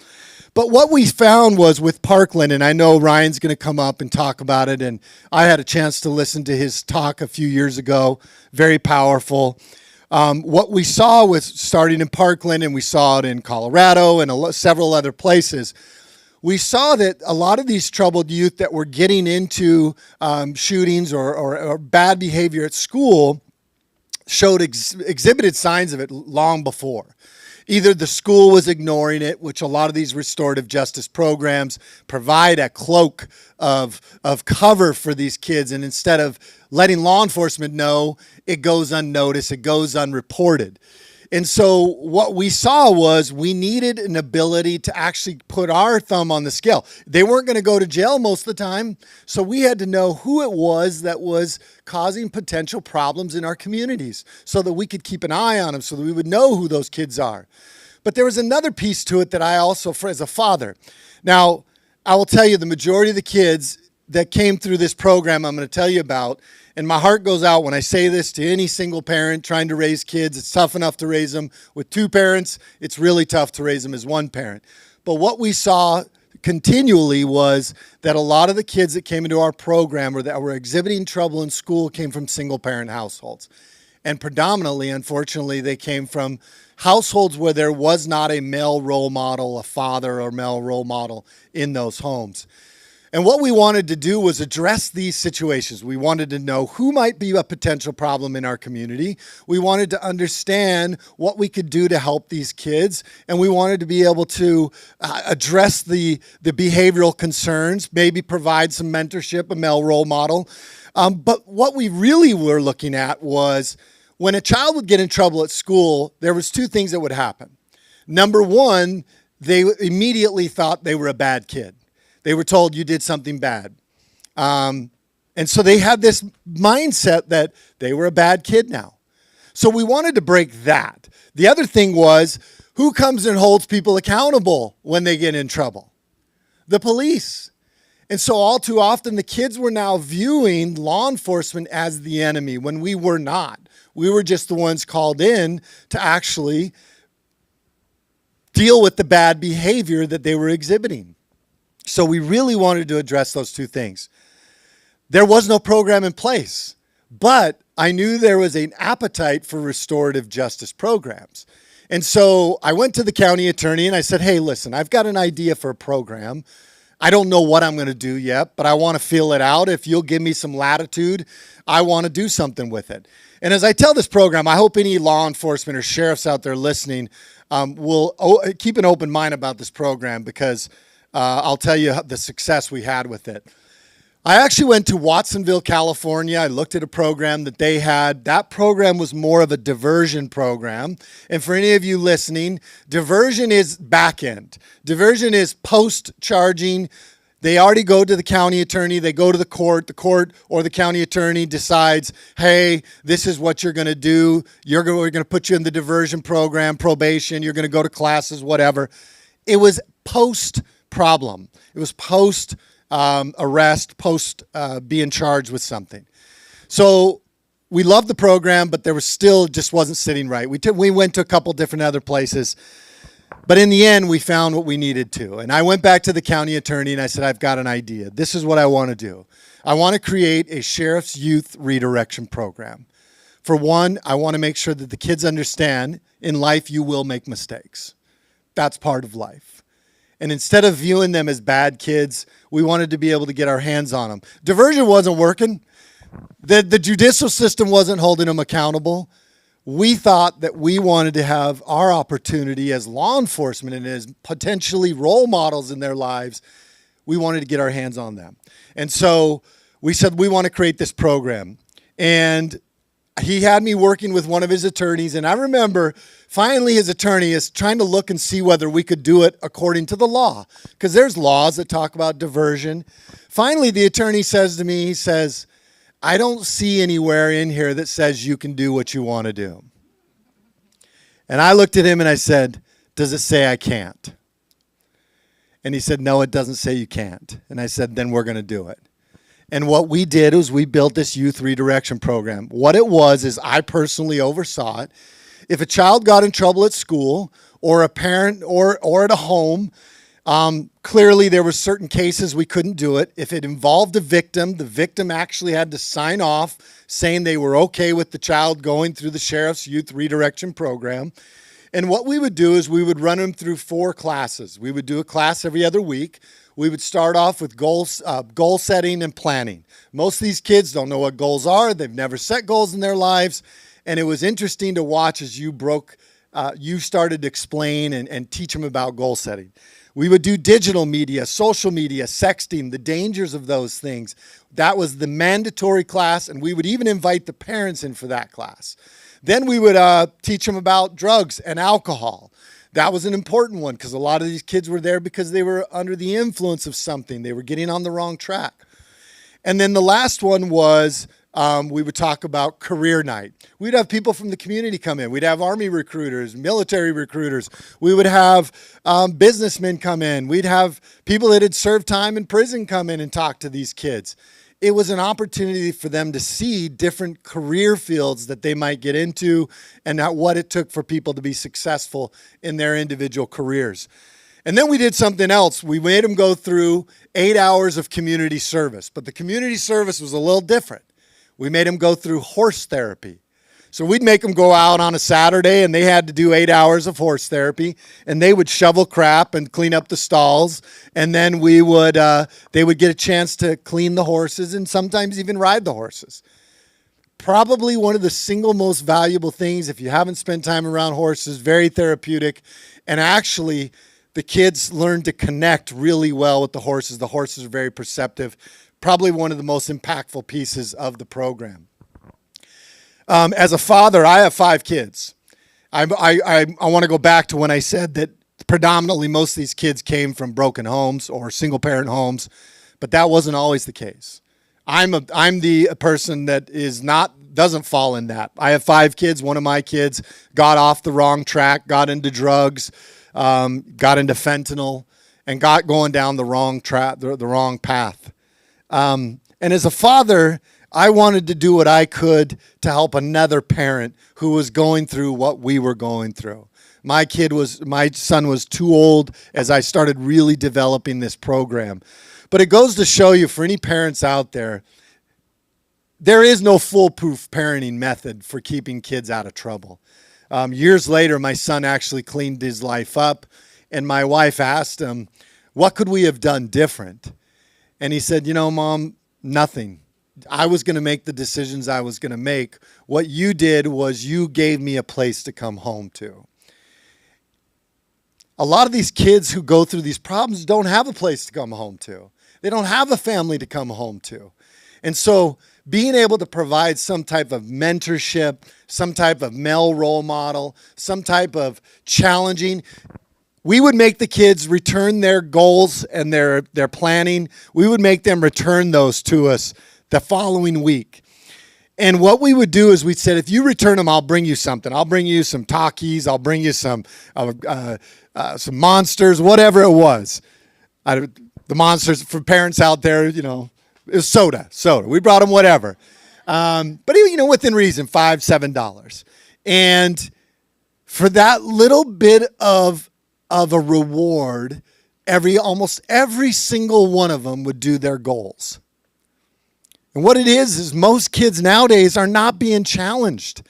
but what we found was with Parkland, and I know Ryan's going to come up and talk about it, and I had a chance to listen to his talk a few years ago, very powerful. What we saw was, starting in Parkland, and we saw it in Colorado and several other places, we saw that a lot of these troubled youth that were getting into shootings or bad behavior at school exhibited signs of it long before. Either the school was ignoring it, which a lot of these restorative justice programs provide a cloak of cover for these kids, and instead of letting law enforcement know, it goes unnoticed, it goes unreported. And so what we saw was we needed an ability to actually put our thumb on the scale. They weren't going to go to jail most of the time, so we had to know who it was that was causing potential problems in our communities so that we could keep an eye on them, so that we would know who those kids are. But there was another piece to it that I also, as a father. Now, I will tell you, the majority of the kids that came through this program I'm going to tell you about, and my heart goes out when I say this to any single parent trying to raise kids. It's tough enough to raise them with two parents. It's really tough to raise them as one parent. But what we saw continually was that a lot of the kids that came into our program or that were exhibiting trouble in school came from single parent households. And predominantly, unfortunately, they came from households where there was not a male role model, a father or male role model in those homes. And what we wanted to do was address these situations. We wanted to know who might be a potential problem in our community. We wanted to understand what we could do to help these kids. And we wanted to be able to address the behavioral concerns, maybe provide some mentorship, a male role model. But what we really were looking at was when a child would get in trouble at school, there was two things that would happen. Number one, they immediately thought they were a bad kid. They were told you did something bad. And so they had this mindset that they were a bad kid now. So we wanted to break that. The other thing was, who comes and holds people accountable when they get in trouble? The police. And so all too often, the kids were now viewing law enforcement as the enemy when we were not. We were just the ones called in to actually deal with the bad behavior that they were exhibiting. So we really wanted to address those two things. There was no program in place, but I knew there was an appetite for restorative justice programs. And so I went to the county attorney and I said, hey, listen, I've got an idea for a program. I don't know what I'm going to do yet, but I want to feel it out. If you'll give me some latitude, I want to do something with it. And as I tell this program, I hope any law enforcement or sheriffs out there listening will keep an open mind about this program, because I'll tell you the success we had with it. I actually went to Watsonville, California. I looked at a program that they had. That program was more of a diversion program. And for any of you listening, diversion is back end. Diversion is post-charging. They already go to the county attorney, they go to the court or the county attorney decides, hey, this is what you're going to do. We're going to put you in the diversion program, probation, you're going to go to classes, whatever. It was post-problem. It was post-arrest, post being charged with something. So we loved the program, but there was still just wasn't sitting right. We went to a couple different other places. But in the end, we found what we needed to. And I went back to the county attorney and I said, I've got an idea. This is what I want to do. I want to create a sheriff's youth redirection program. For one, I want to make sure that the kids understand in life you will make mistakes. That's part of life. And instead of viewing them as bad kids, we wanted to be able to get our hands on them. Diversion wasn't working. The judicial system wasn't holding them accountable. We thought that we wanted to have our opportunity as law enforcement and as potentially role models in their lives. We wanted to get our hands on them. And so we said, we want to create this program. And he had me working with one of his attorneys. And I remember finally his attorney is trying to look and see whether we could do it according to the law. Because there's laws that talk about diversion. Finally, the attorney says to me, he says, I don't see anywhere in here that says you can do what you want to do. And I looked at him and I said, does it say I can't? And he said, no, it doesn't say you can't. And I said, then we're going to do it. And what we did was we built this youth redirection program. What it was is I personally oversaw it. If a child got in trouble at school or a parent or at a home, clearly there were certain cases we couldn't do it. If it involved a victim, the victim actually had to sign off saying they were okay with the child going through the sheriff's youth redirection program. And what we would do is we would run them through 4 classes. We would do a class every other week. We would start off with goal setting and planning. Most of these kids don't know what goals are. They've never set goals in their lives. And it was interesting to watch as you started to explain and teach them about goal setting. We would do digital media, social media, sexting, the dangers of those things. That was the mandatory class, and we would even invite the parents in for that class. Then we would teach them about drugs and alcohol. That was an important one because a lot of these kids were there because they were under the influence of something. They were getting on the wrong track. And then the last one was we would talk about career night. We'd have people from the community come in. We'd have Army recruiters, military recruiters. We would have businessmen come in. We'd have people that had served time in prison come in and talk to these kids. It was an opportunity for them to see different career fields that they might get into and what it took for people to be successful in their individual careers. And then we did something else. We made them go through 8 hours of community service, but the community service was a little different. We made them go through horse therapy. So we'd make them go out on a Saturday and they had to do 8 hours of horse therapy and they would shovel crap and clean up the stalls. And then they would get a chance to clean the horses and sometimes even ride the horses. Probably one of the single most valuable things, if you haven't spent time around horses, very therapeutic. And actually the kids learned to connect really well with the horses. The horses are very perceptive. Probably one of the most impactful pieces of the program. As a father, I have 5 kids. I want to go back to when I said that predominantly most of these kids came from broken homes or single parent homes, but that wasn't always the case. I'm the person that doesn't fall in that. I have 5 kids. One of my kids got off the wrong track, got into drugs, got into fentanyl, and got going down the wrong track, the wrong path. And as a father, I wanted to do what I could to help another parent who was going through what we were going through. My son was too old as I started really developing this program. But it goes to show you, for any parents out there, there is no foolproof parenting method for keeping kids out of trouble. Years later, my son actually cleaned his life up, and my wife asked him, what could we have done different? And he said, Mom, nothing. I was going to make the decisions I was going to make. What you did was you gave me a place to come home to. A lot of these kids who go through these problems don't have a place to come home to. They don't have a family to come home to. And so being able to provide some type of mentorship, some type of male role model, some type of challenging. we would make the kids return their goals and their planning. We would make them return those to us the following week. And what we would do is we'd said, if you return them, I'll bring you something. I'll bring you some Takis. I'll bring you some Monsters, whatever it was. The Monsters, for parents out there, you know, it was soda. We brought them whatever. But, you know, within reason, $5, $7. And for that little bit of a reward, almost every single one of them would do their goals. And what it is most kids nowadays are not being challenged.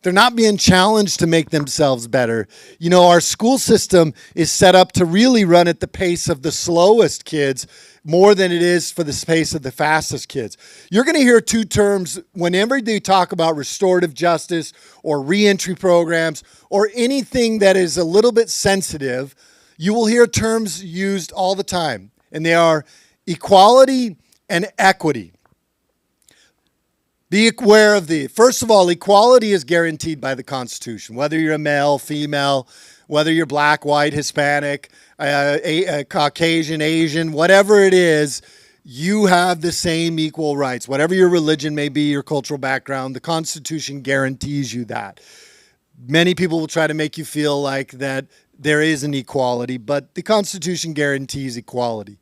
They're not being challenged to make themselves better. You know, our school system is set up to really run at the pace of the slowest kids more than it is for the pace of the fastest kids. You're going to hear two terms whenever they talk about restorative justice or reentry programs or anything that is a little bit sensitive. You will hear terms used all the time, and they are equality and equity. Be aware of first of all, equality is guaranteed by the Constitution. Whether you're a male, female, whether you're black, white, Hispanic, Caucasian, Asian, whatever it is, you have the same equal rights. Whatever your religion may be, your cultural background, the Constitution guarantees you that. Many people will try to make you feel like that there is an equality, but the Constitution guarantees equality.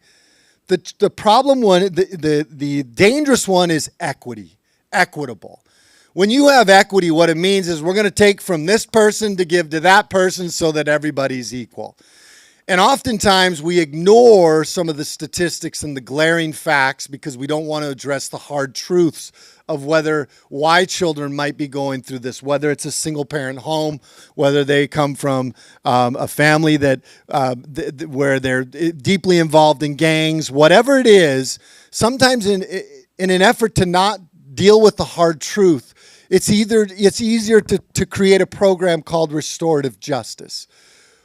The problem one, the dangerous one is equity. Equitable. When you have equity, what it means is we're going to take from this person to give to that person so that everybody's equal. And oftentimes we ignore some of the statistics and the glaring facts because we don't want to address the hard truths of why children might be going through this, whether it's a single parent home, whether they come from a family where they're deeply involved in gangs, whatever it is. Sometimes in an effort to not deal with the hard truth, it's easier to create a program called Restorative Justice,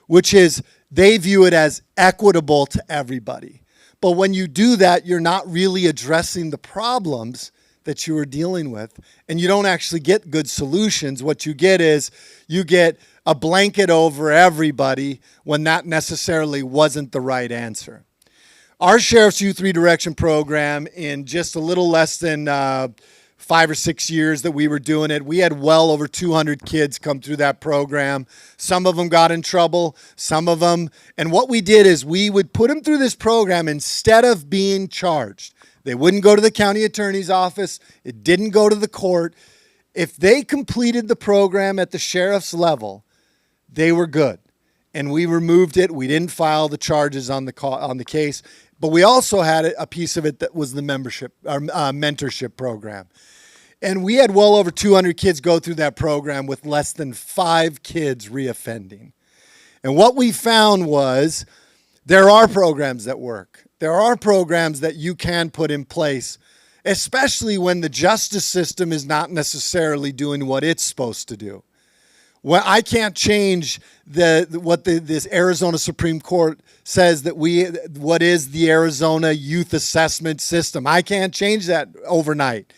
which is they view it as equitable to everybody. But when you do that, you're not really addressing the problems that you are dealing with, and you don't actually get good solutions. What you get is you get a blanket over everybody when that necessarily wasn't the right answer. Our Sheriff's Youth Redirection Program, in just a little less than 5 or 6 years that we were doing it, we had well over 200 kids come through that program. Some of them got in trouble, some of them. And what we did is we would put them through this program instead of being charged. They wouldn't go to the county attorney's office. It didn't go to the court. If they completed the program at the sheriff's level, they were good. And we removed it. We didn't file the charges on the case. But we also had a piece of it that was the mentorship program. And we had well over 200 kids go through that program with less than 5 kids reoffending. And what we found was there are programs that work. There are programs that you can put in place, especially when the justice system is not necessarily doing what it's supposed to do. Well, I can't change this Arizona Supreme Court says that what is the Arizona Youth Assessment System. I can't change that overnight.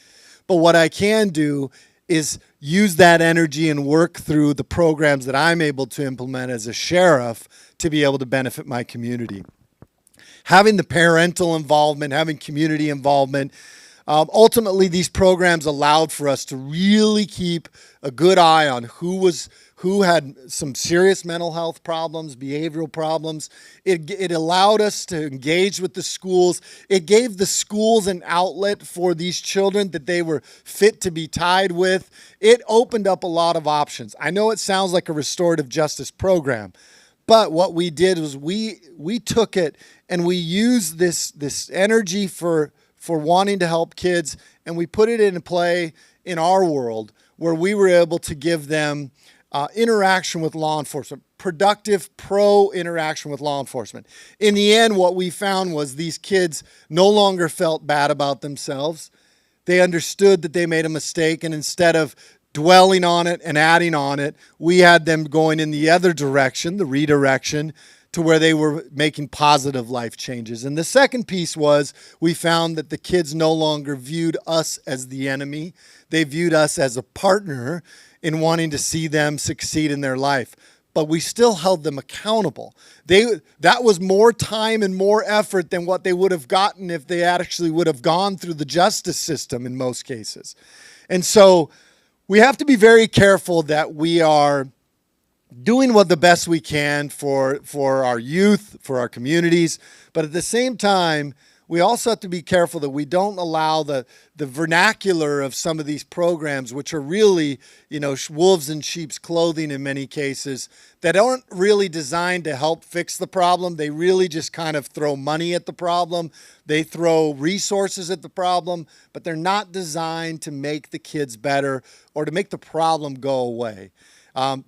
But what I can do is use that energy and work through the programs that I'm able to implement as a sheriff to be able to benefit my community. Having the parental involvement, having community involvement, ultimately these programs allowed for us to really keep a good eye on who had some serious mental health problems, behavioral problems. It allowed us to engage with the schools. It gave the schools an outlet for these children that they were fit to be tied with. It opened up a lot of options. I know it sounds like a restorative justice program, but what we did was we took it and we used this energy for wanting to help kids, and we put it into play in our world where we were able to give them interaction with law enforcement, productive pro-interaction with law enforcement. In the end, what we found was these kids no longer felt bad about themselves. They understood that they made a mistake, and instead of dwelling on it and adding on it, we had them going in the other direction, the redirection, to where they were making positive life changes. And the second piece was we found that the kids no longer viewed us as the enemy. They viewed us as a partner in wanting to see them succeed in their life. but we still held them accountable. That was more time and more effort than what they would have gotten if they actually would have gone through the justice system in most cases. And so we have to be very careful that we are doing what the best we can for our youth, for our communities, but at the same time, we also have to be careful that we don't allow the vernacular of some of these programs, which are really, wolves in sheep's clothing in many cases, that aren't really designed to help fix the problem. They really just kind of throw money at the problem. They throw resources at the problem, but they're not designed to make the kids better or to make the problem go away.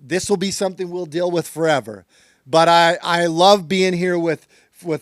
This will be something we'll deal with forever. But I love being here with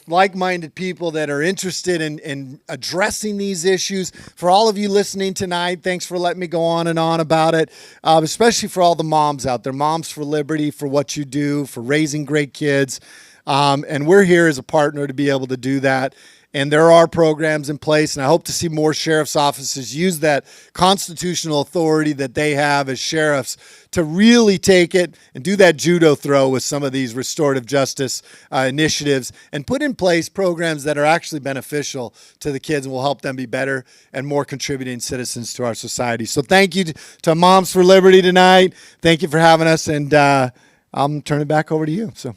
like-minded people that are interested in addressing these issues. For all of you listening tonight, thanks for letting me go on and on about it, especially for all the moms out there. Moms for Liberty, for what you do, for raising great kids. And we're here as a partner to be able to do that. And there are programs in place, and I hope to see more sheriff's offices use that constitutional authority that they have as sheriffs to really take it and do that judo throw with some of these restorative justice initiatives and put in place programs that are actually beneficial to the kids and will help them be better and more contributing citizens to our society. So thank you to Moms for Liberty tonight. Thank you for having us, and I'll turn it back over to you. So.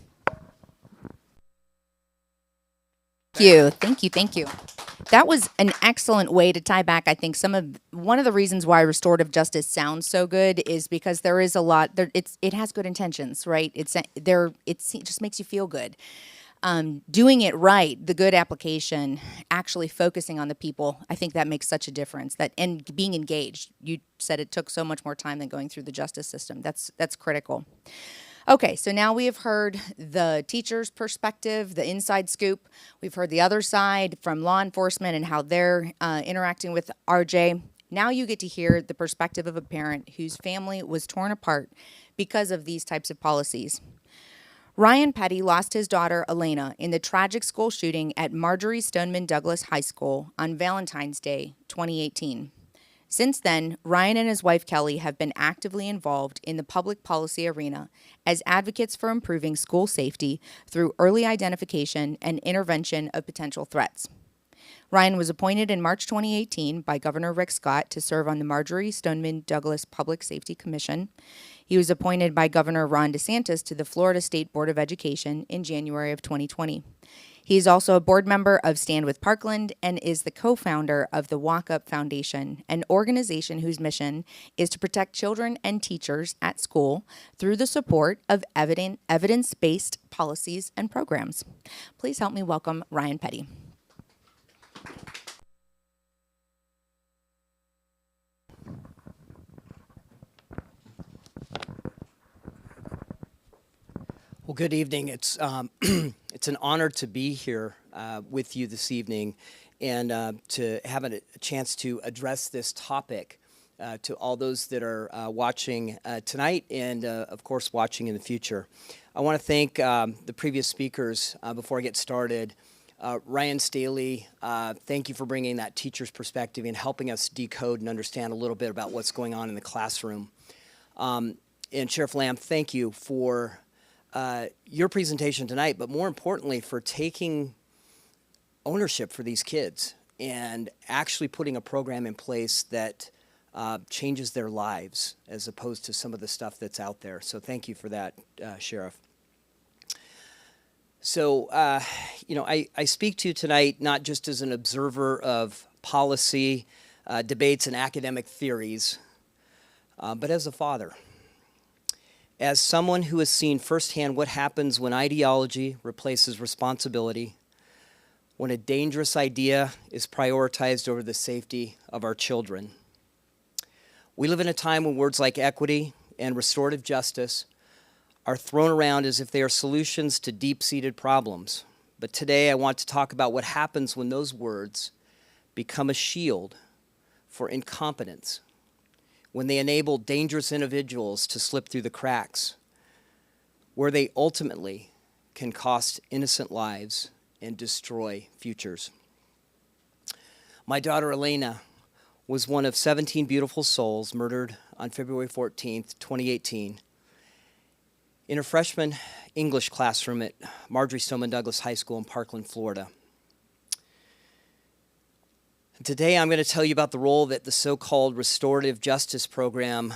Thank you. That was an excellent way to tie back. I think one of the reasons why restorative justice sounds so good is because there is a lot there. It has good intentions, right? It just makes you feel good. Doing it right, the good application, actually focusing on the people, I think that makes such a difference. And being engaged. You said it took so much more time than going through the justice system. That's critical. Okay, so now we have heard the teacher's perspective, the inside scoop. We've heard the other side from law enforcement and how they're interacting with RJ. Now you get to hear the perspective of a parent whose family was torn apart because of these types of policies. Ryan Petty lost his daughter, Elena, in the tragic school shooting at Marjorie Stoneman Douglas High School on Valentine's Day, 2018. Since then, Ryan and his wife Kelly have been actively involved in the public policy arena as advocates for improving school safety through early identification and intervention of potential threats. Ryan was appointed in March 2018 by Governor Rick Scott to serve on the Marjorie Stoneman Douglas Public Safety Commission. He was appointed by Governor Ron DeSantis to the Florida State Board of Education in January of 2020. He is also a board member of Stand with Parkland and is the co-founder of the Walk Up Foundation, an organization whose mission is to protect children and teachers at school through the support of evidence-based policies and programs. Please help me welcome Ryan Petty. Well, good evening. It's it's an honor to be here with you this evening and to have a chance to address this topic to all those that are watching tonight and, of course, watching in the future. I want to thank the previous speakers before I get started. Ryan Staley, thank you for bringing that teacher's perspective and helping us decode and understand a little bit about what's going on in the classroom. And Sheriff Lamb, thank you for your presentation tonight, but more importantly for taking ownership for these kids and actually putting a program in place that changes their lives as opposed to some of the stuff that's out there. So thank you for that, Sheriff. So, I speak to you tonight not just as an observer of policy, debates, and academic theories, but as a father. As someone who has seen firsthand what happens when ideology replaces responsibility, when a dangerous idea is prioritized over the safety of our children. We live in a time when words like equity and restorative justice are thrown around as if they are solutions to deep-seated problems. But today I want to talk about what happens when those words become a shield for incompetence, when they enable dangerous individuals to slip through the cracks, where they ultimately can cost innocent lives and destroy futures. My daughter Elena was one of 17 beautiful souls murdered on February 14th, 2018, in a freshman English classroom at Marjorie Stoneman Douglas High School in Parkland, Florida. And today I'm going to tell you about the role that the so-called Restorative Justice program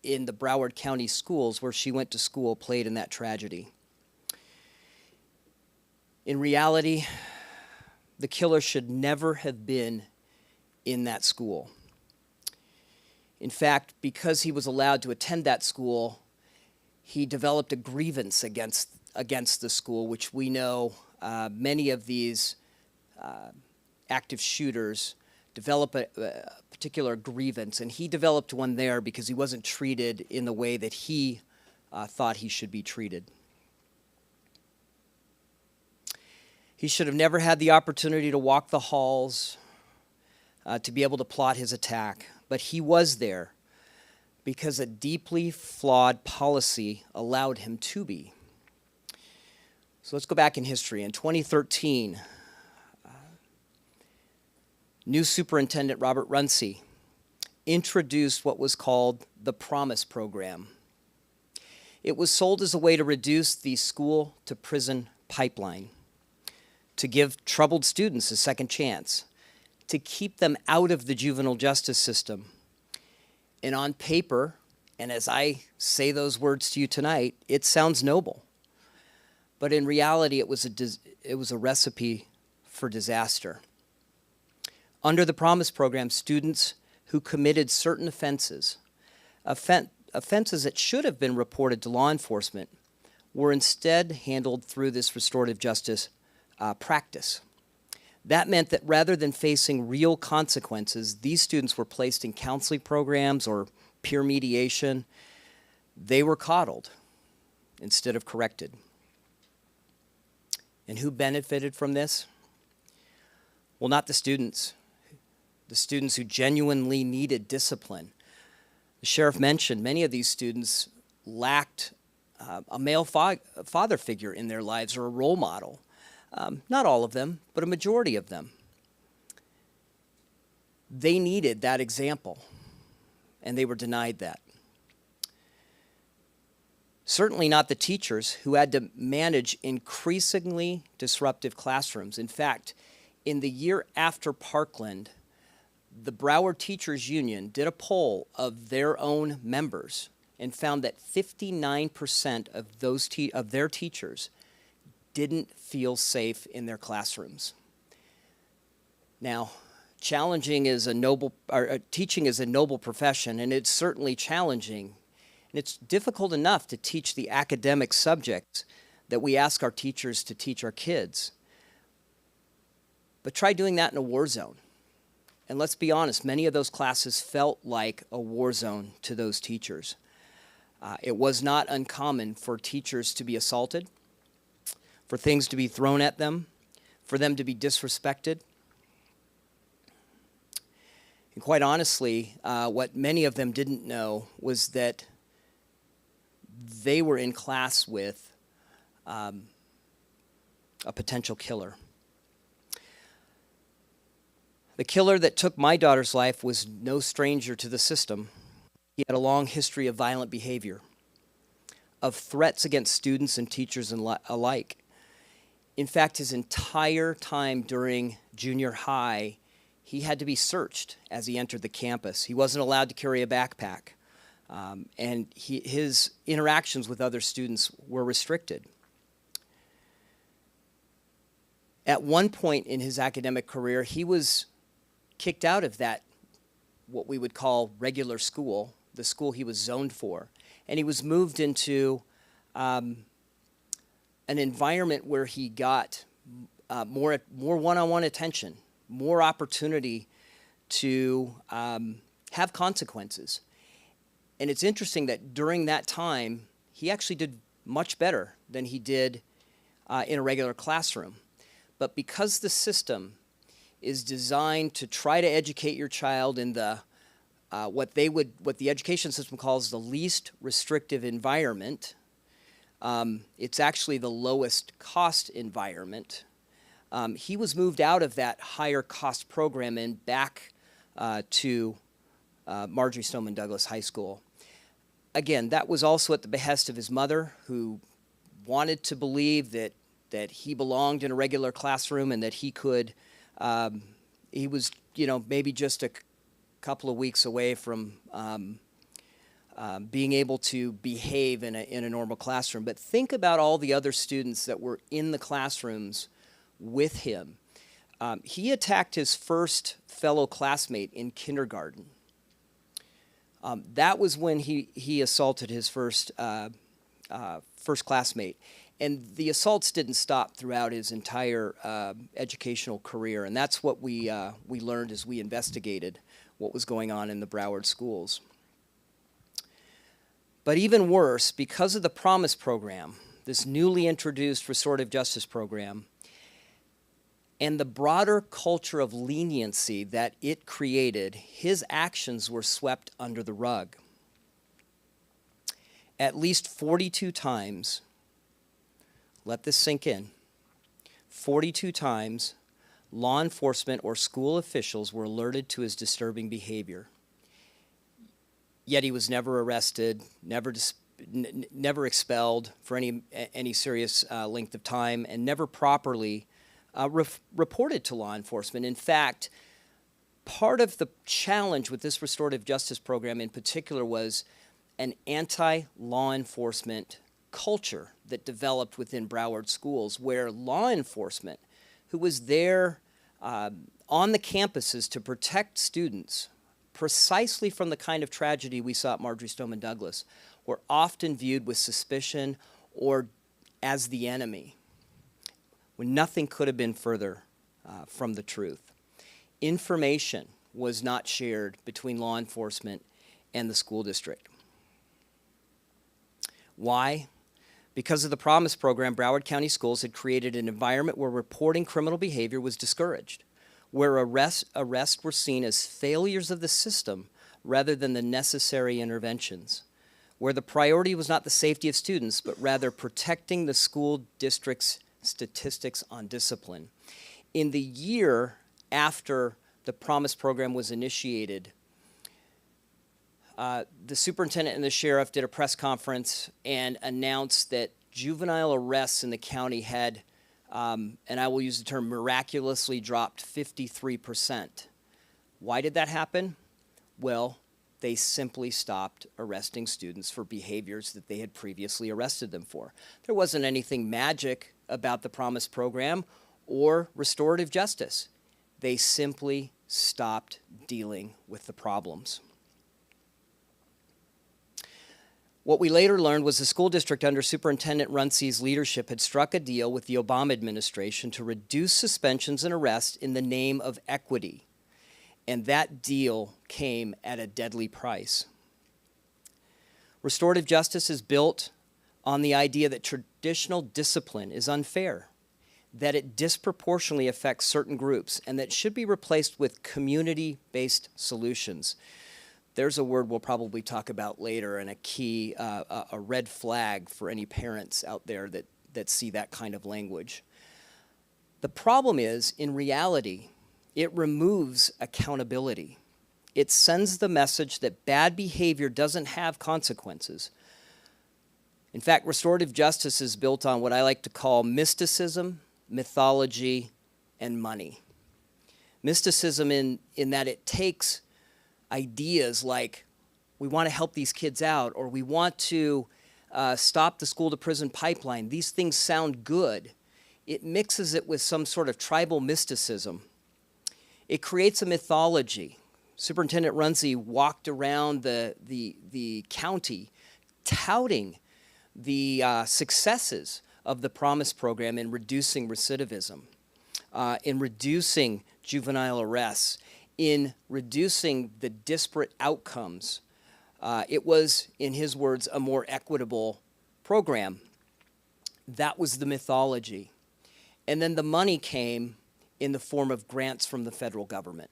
in the Broward County schools, where she went to school, played in that tragedy. In reality, the killer should never have been in that school. In fact, because he was allowed to attend that school, he developed a grievance against the school, which we know many of these active shooters develop a particular grievance, and he developed one there because he wasn't treated in the way that he thought he should be treated. He should have never had the opportunity to walk the halls, to be able to plot his attack, but he was there because a deeply flawed policy allowed him to be. So let's go back in history. In 2013, new Superintendent Robert Runcie introduced what was called the Promise Program. It was sold as a way to reduce the school-to-prison pipeline, to give troubled students a second chance, to keep them out of the juvenile justice system. And on paper, and as I say those words to you tonight, it sounds noble. But in reality, it was a recipe for disaster. Under the Promise Program, students who committed certain offenses that should have been reported to law enforcement, were instead handled through this restorative justice practice. That meant that rather than facing real consequences, these students were placed in counseling programs or peer mediation. They were coddled instead of corrected. And who benefited from this? Well, not the students who genuinely needed discipline. The sheriff mentioned many of these students lacked a male father figure in their lives or a role model. Not all of them, but a majority of them. They needed that example, and they were denied that. Certainly not the teachers who had to manage increasingly disruptive classrooms. In fact, in the year after Parkland, the Broward Teachers Union did a poll of their own members and found that 59% of their teachers didn't feel safe in their classrooms. Now, teaching is a noble profession, and it's certainly challenging. And it's difficult enough to teach the academic subjects that we ask our teachers to teach our kids. But try doing that in a war zone. And let's be honest, many of those classes felt like a war zone to those teachers. It was not uncommon for teachers to be assaulted, for things to be thrown at them, for them to be disrespected. And quite honestly, what many of them didn't know was that they were in class with a potential killer. The killer that took my daughter's life was no stranger to the system. He had a long history of violent behavior, of threats against students and teachers alike. In fact, his entire time during junior high, he had to be searched as he entered the campus. He wasn't allowed to carry a backpack, and his interactions with other students were restricted. At one point in his academic career, he was kicked out of that, what we would call regular school, the school he was zoned for, and he was moved into an environment where he got more one-on-one attention, more opportunity to have consequences. And it's interesting that during that time, he actually did much better than he did in a regular classroom. But because the system is designed to try to educate your child in the what the education system calls the least restrictive environment, it's actually the lowest cost environment. He was moved out of that higher cost program and back to Marjorie Stoneman Douglas High School. again, that was also at the behest of his mother, who wanted to believe that he belonged in a regular classroom and that he could, he was, maybe just a couple of weeks away from being able to behave in a normal classroom. But think about all the other students that were in the classrooms with him. He attacked his first fellow classmate in kindergarten. That was when he assaulted his first classmate. And the assaults didn't stop throughout his entire educational career. And that's what we learned as we investigated what was going on in the Broward schools. But even worse, because of the Promise program, this newly introduced restorative justice program, and the broader culture of leniency that it created, his actions were swept under the rug. At least 42 times, let this sink in, 42 times, law enforcement or school officials were alerted to his disturbing behavior. Yet he was never arrested, never expelled for any serious length of time, and never properly reported to law enforcement. In fact, part of the challenge with this restorative justice program in particular was an anti-law enforcement culture that developed within Broward schools, where law enforcement, who was there on the campuses to protect students precisely from the kind of tragedy we saw at Marjory Stoneman Douglas, were often viewed with suspicion or as the enemy, when nothing could have been further from the truth. Information was not shared between law enforcement and the school district. Why? Because of the Promise program, Broward County Schools had created an environment where reporting criminal behavior was discouraged, where arrests were seen as failures of the system rather than the necessary interventions, where the priority was not the safety of students, but rather protecting the school district's statistics on discipline. In the year after the Promise program was initiated, the superintendent and the sheriff did a press conference and announced that juvenile arrests in the county had, and I will use the term, miraculously dropped 53%. Why did that happen? Well, they simply stopped arresting students for behaviors that they had previously arrested them for. There wasn't anything magic about the Promise program or restorative justice. They simply stopped dealing with the problems. What we later learned was the school district under Superintendent Runcie's leadership had struck a deal with the Obama administration to reduce suspensions and arrests in the name of equity. And that deal came at a deadly price. Restorative justice is built on the idea that traditional discipline is unfair, that it disproportionately affects certain groups, and that should be replaced with community-based solutions. There's a word we'll probably talk about later, and a key, a red flag for any parents out there that see that kind of language. The problem is, in reality, it removes accountability. It sends the message that bad behavior doesn't have consequences. In fact, restorative justice is built on what I like to call mysticism, mythology, and money. Mysticism in that it takes ideas like, we want to help these kids out, or we want to stop the school-to-prison pipeline. These things sound good. It mixes it with some sort of tribal mysticism. It creates a mythology. Superintendent Runcie walked around the county touting the successes of the Promise program in reducing recidivism, in reducing juvenile arrests, in reducing the disparate outcomes. It was, in his words, a more equitable program. That was the mythology. And then the money came in the form of grants from the federal government.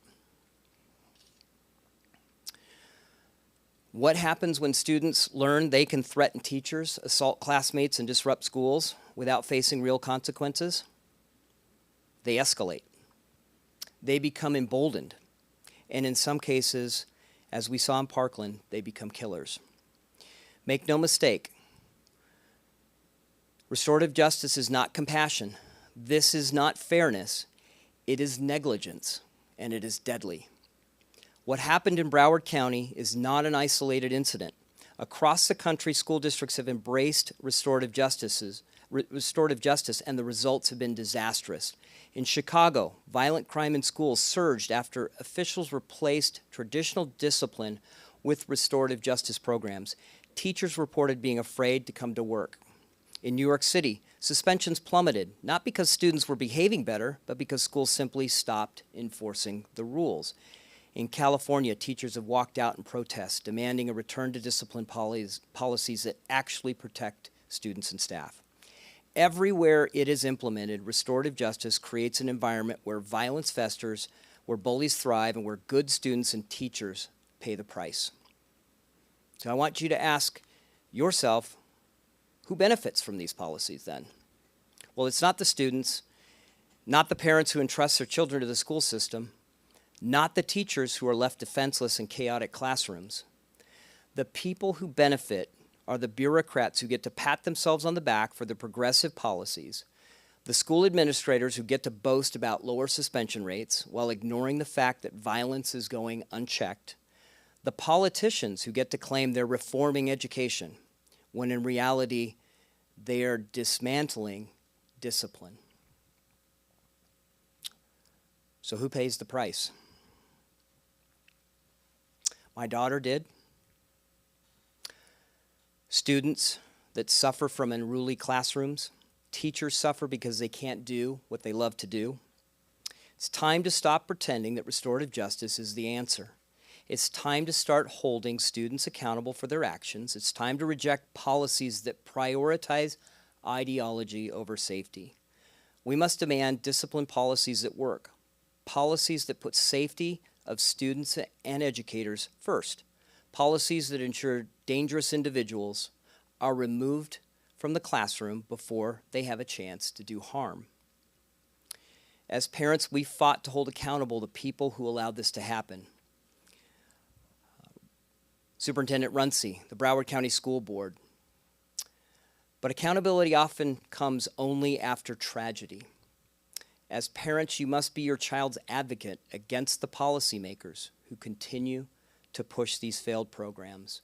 What happens when students learn they can threaten teachers, assault classmates, and disrupt schools without facing real consequences? They escalate. They become emboldened. And in some cases, as we saw in Parkland, they become killers. Make no mistake, restorative justice is not compassion. This is not fairness. It is negligence, and it is deadly. What happened in Broward County is not an isolated incident. Across the country, school districts have embraced restorative justice, and the results have been disastrous. In Chicago, violent crime in schools surged after officials replaced traditional discipline with restorative justice programs. Teachers reported being afraid to come to work. In New York City, suspensions plummeted, not because students were behaving better, but because schools simply stopped enforcing the rules. In California, teachers have walked out in protest, demanding a return to discipline policies that actually protect students and staff. Everywhere it is implemented, restorative justice creates an environment where violence festers, where bullies thrive, and where good students and teachers pay the price. So I want you to ask yourself, who benefits from these policies then? Well, it's not the students, not the parents who entrust their children to the school system, not the teachers who are left defenseless in chaotic classrooms. The people who benefit are the bureaucrats who get to pat themselves on the back for the progressive policies, the school administrators who get to boast about lower suspension rates while ignoring the fact that violence is going unchecked, the politicians who get to claim they're reforming education when in reality they are dismantling discipline. So who pays the price? My daughter did. Students that suffer from unruly classrooms. Teachers suffer because they can't do what they love to do. It's time to stop pretending that restorative justice is the answer. It's time to start holding students accountable for their actions. It's time to reject policies that prioritize ideology over safety. We must demand discipline policies that work, policies that put safety of students and educators first, policies that ensure dangerous individuals are removed from the classroom before they have a chance to do harm. As parents, we fought to hold accountable the people who allowed this to happen. Superintendent Runcie, the Broward County School Board. But accountability often comes only after tragedy. As parents, you must be your child's advocate against the policymakers who continue to push these failed programs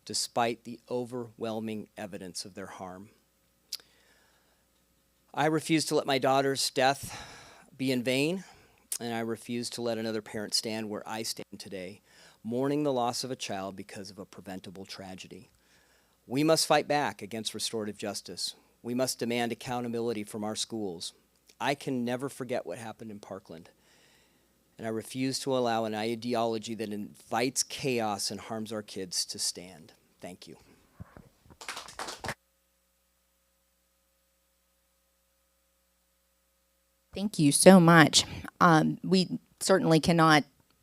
despite the overwhelming evidence of their harm. I refuse to let my daughter's death be in vain, and I refuse to let another parent stand where I stand today, mourning the loss of a child because of a preventable tragedy. We must fight back against restorative justice. We must demand accountability from our schools. I can never forget what happened in Parkland, and I refuse to allow an ideology that invites chaos and harms our kids to stand. Thank you. Thank you so much. We certainly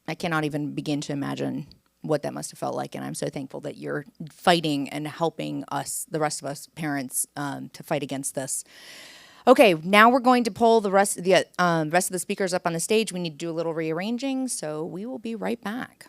I cannot even begin to imagine what that must have felt like, and I'm so thankful that you're fighting and helping us, the rest of us parents, to fight against this. Okay, now we're going to pull the rest of the speakers up on the stage. We need to do a little rearranging, so we will be right back.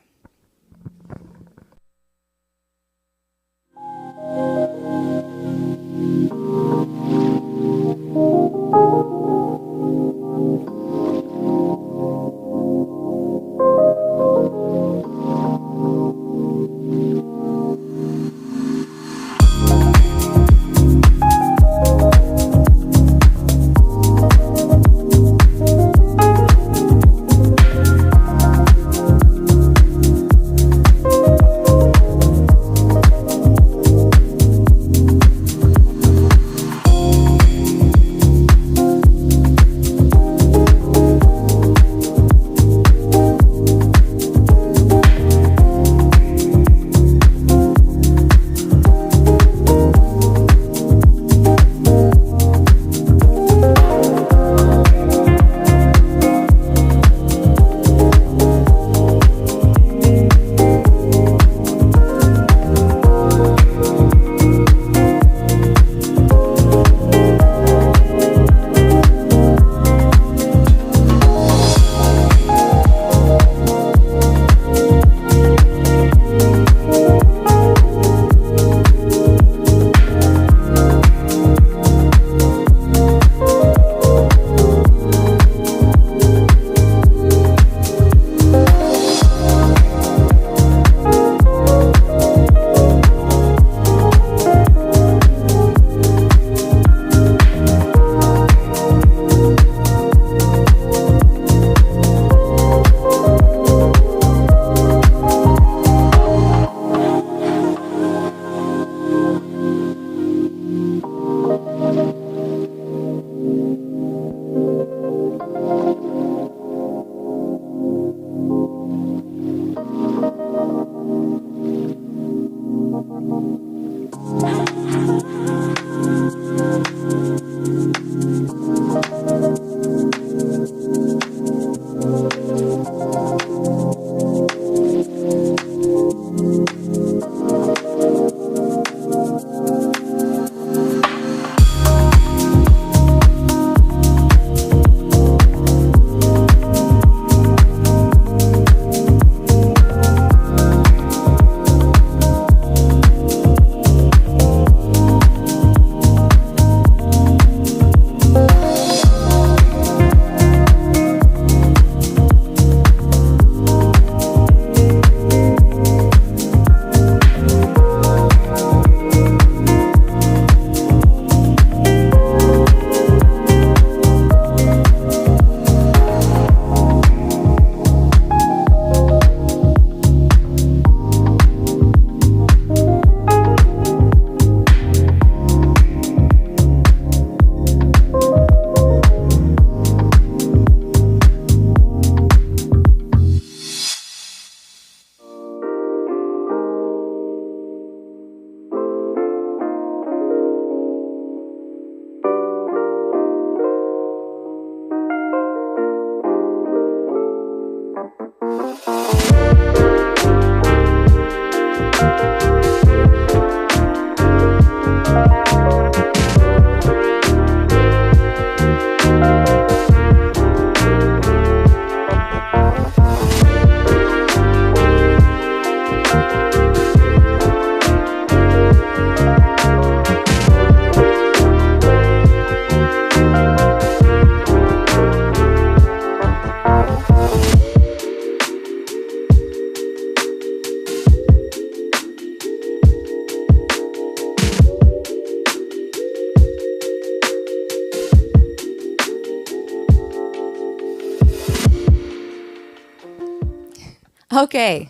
Okay,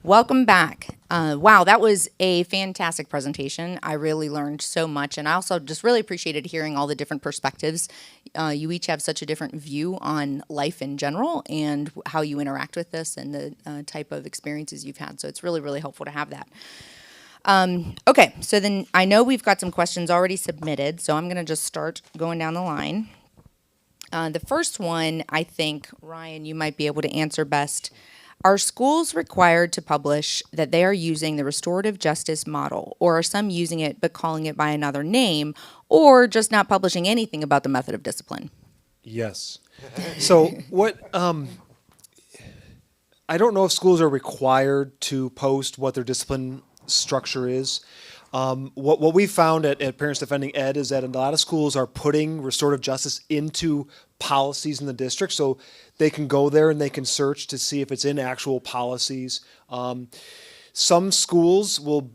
welcome back. Wow, that was a fantastic presentation. I really learned so much, and I also just really appreciated hearing all the different perspectives. You each have such a different view on life in general and how you interact with this and the type of experiences you've had. So it's really, really helpful to have that. Okay, so then I know we've got some questions already submitted, so I'm going to just start going down the line. The first one, I think, Ryan, you might be able to answer best. Are schools required to publish that they are using the restorative justice model, or are some using it but calling it by another name, or just not publishing anything about the method of discipline? Yes. So what, I don't know if schools are required to post what their discipline structure is. What we found at Parents Defending Ed is that a lot of schools are putting restorative justice into policies in the district, so they can go there and they can search to see if it's in actual policies. Some schools will,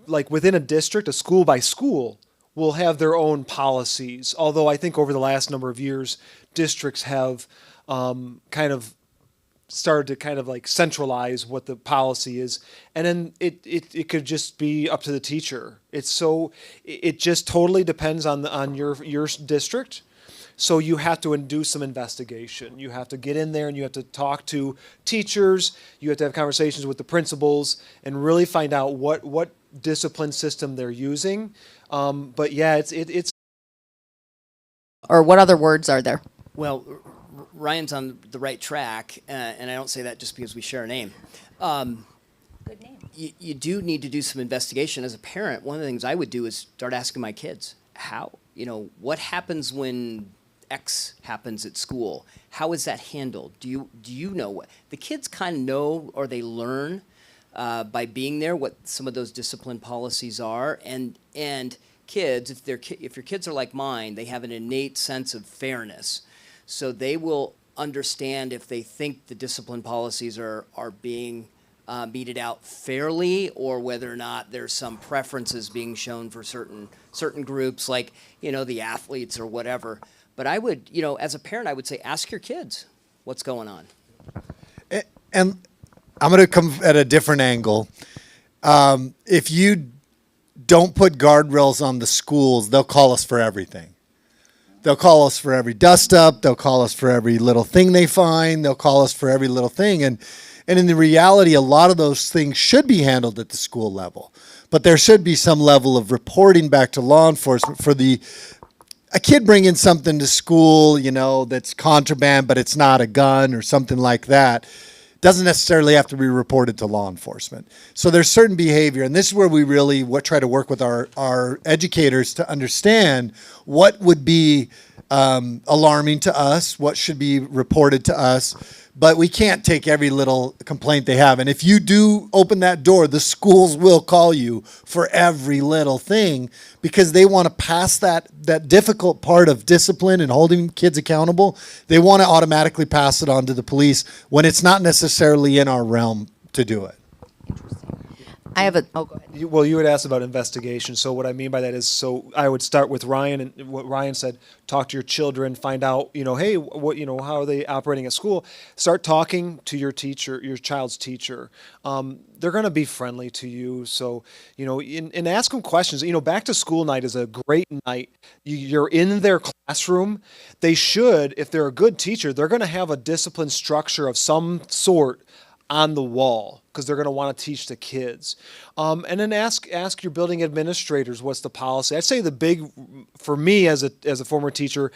like within a district, a school by school, will have their own policies. Although I think over the last number of years, districts have kind of started to kind of like centralize what the policy is, and then it could just be up to the teacher. It just totally depends on your district. So you have to do some investigation. You have to get in there and you have to talk to teachers. You have to have conversations with the principals and really find out what discipline system they're using. But yeah, it's. Or what other words are there? Well, Ryan's on the right track, and I don't say that just because we share a name. Good name. You do need to do some investigation. As a parent, one of the things I would do is start asking my kids, what happens when X happens at school? How is that handled? Do you know what? The kids kind of know, or they learn by being there, what some of those discipline policies are. And kids, if your kids are like mine, they have an innate sense of fairness. So they will understand if they think the discipline policies are being meted out fairly, or whether or not there's some preferences being shown for certain groups, like the athletes or whatever. But I would, as a parent, I would say ask your kids what's going on. And I'm going to come at a different angle. If you don't put guardrails on the schools, they'll call us for everything. They'll call us for every dust up. They'll call us for every little thing they find. They'll call us for every little thing. And in the reality, a lot of those things should be handled at the school level. But there should be some level of reporting back to law enforcement for a kid bringing something to school, that's contraband, but it's not a gun or something like that. Doesn't necessarily have to be reported to law enforcement. So there's certain behavior, and this is where we really try to work with our educators to understand what would be alarming to us, what should be reported to us, but we can't take every little complaint they have. And if you do open that door, the schools will call you for every little thing, because they want to pass that difficult part of discipline and holding kids accountable. They want to automatically pass it on to the police when it's not necessarily in our realm to do it. I have go ahead. Well, you had asked about investigation. So what I mean by that is, so I would start with Ryan and what Ryan said, talk to your children, find out, hey, how are they operating at school? Start talking to your teacher, your child's teacher. They're going to be friendly to you. So, and ask them questions. Back to school night is a great night. You're in their classroom. They should, if they're a good teacher, they're going to have a discipline structure of some sort on the wall, because they're going to want to teach the kids. And then ask your building administrators, what's the policy? I'd say for me as a former teacher,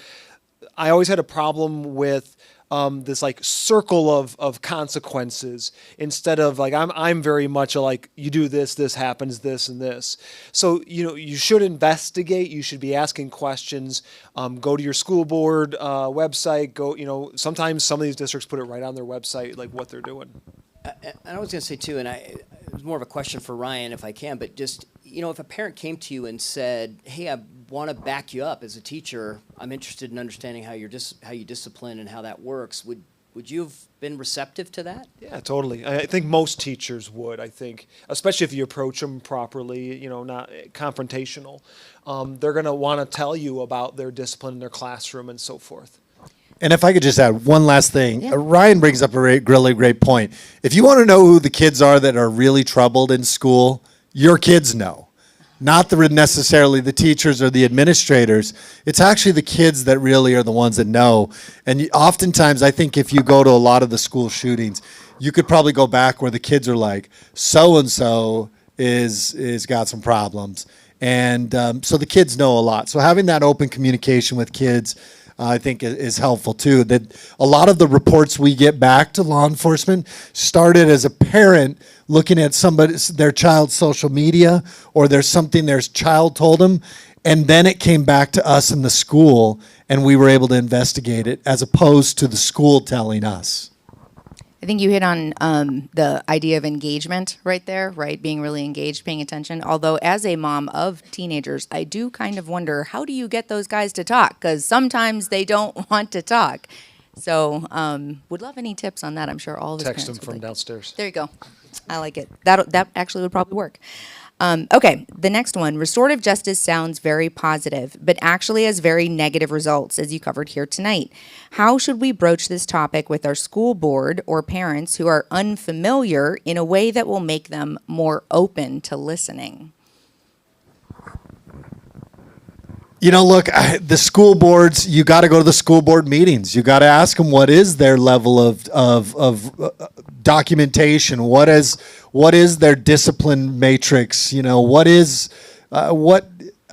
I always had a problem with this like circle of consequences, instead of like, I'm very much like, you do this happens, this and this. So, you should investigate, you should be asking questions, go to your school board website, sometimes some of these districts put it right on their website, like what they're doing. And I was going to say too, and it was more of a question for Ryan if I can, but just, if a parent came to you and said, hey, I want to back you up as a teacher, I'm interested in understanding how you discipline and how that works, would you have been receptive to that? Yeah, totally. I think most teachers would, especially if you approach them properly, not confrontational. They're going to want to tell you about their discipline in their classroom and so forth. And if I could just add one last thing, Yeah. Ryan brings up a really great point. If you want to know who the kids are that are really troubled in school, your kids know. Not necessarily the teachers or the administrators. It's actually the kids that really are the ones that know. And oftentimes, I think if you go to a lot of the school shootings, you could probably go back where the kids are like, so-and-so is got some problems. And so the kids know a lot. So having that open communication with kids, I think is helpful too. That a lot of the reports we get back to law enforcement started as a parent looking at their child's social media, or there's something their child told them, and then it came back to us in the school, and we were able to investigate it, as opposed to the school telling us. I think you hit on the idea of engagement right there, right? Being really engaged, paying attention. Although as a mom of teenagers, I do kind of wonder, how do you get those guys to talk? Because sometimes they don't want to talk. So would love any tips on that. I'm sure all of his Text parents them would from like. downstairs. There you go. I like it. That actually would probably work. Okay, the next one. Restorative justice sounds very positive, but actually has very negative results, as you covered here tonight. How should we broach this topic with our school board or parents who are unfamiliar in a way that will make them more open to listening? You know, look, the school boards, you got to go to the school board meetings. You got to ask them what is their level of documentation. What is their discipline matrix? You know, what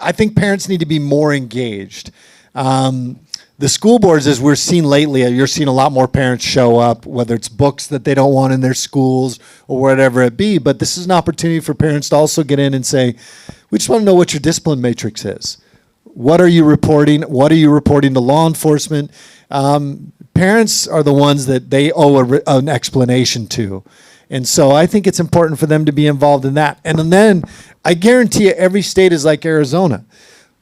I think parents need to be more engaged. The school boards, as we're seeing lately, you're seeing a lot more parents show up, whether it's books that they don't want in their schools or whatever it be. But this is an opportunity for parents to also get in and say, we just want to know what your discipline matrix is. What are you reporting? What are you reporting to law enforcement? Parents are the ones that they owe an explanation to. And so I think it's important for them to be involved in that. And then I guarantee you every state is like Arizona.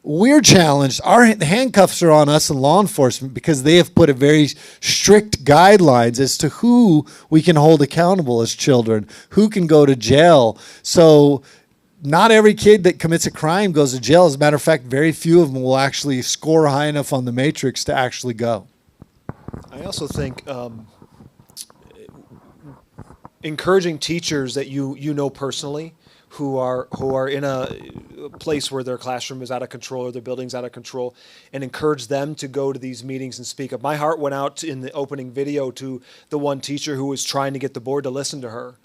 We're challenged. Our handcuffs are on us and law enforcement because they have put a very strict guidelines as to who we can hold accountable as children, who can go to jail. So not every kid that commits a crime goes to jail. As a matter of fact, very few of them will actually score high enough on the matrix to actually go. I also think encouraging teachers that you know personally who are in a place where their classroom is out of control or their building's out of control, and encourage them to go to these meetings and speak up. My heart went out in the opening video to the one teacher who was trying to get the board to listen to her.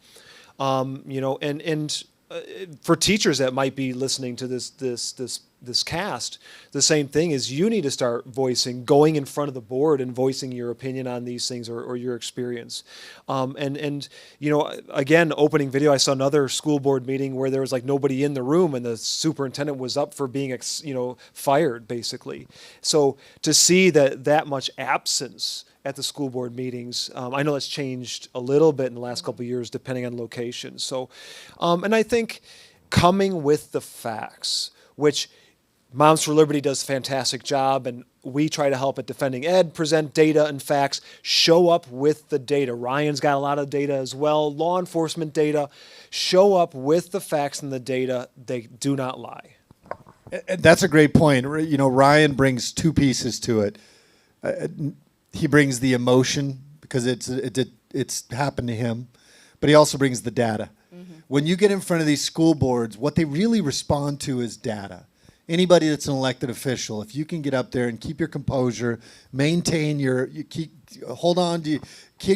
For teachers that might be listening to this cast, the same thing is you need to start going in front of the board and voicing your opinion on these things or your experience. Again, opening video, I saw another school board meeting where there was like nobody in the room and the superintendent was up for being fired basically. So to see that much absence at the school board meetings, I know that's changed a little bit in the last couple of years depending on location. So, and I think coming with the facts, which Moms for Liberty does a fantastic job, and we try to help at Defending Ed present data and facts, show up with the data. Ryan's got a lot of data as well, law enforcement data. Show up with the facts and the data. They do not lie. That's a great point. You know, Ryan brings two pieces to it. He brings the emotion because it's happened to him, but he also brings the data. Mm-hmm. When you get in front of these school boards, what they really respond to is data. Anybody that's an elected official, if you can get up there and keep your composure, keep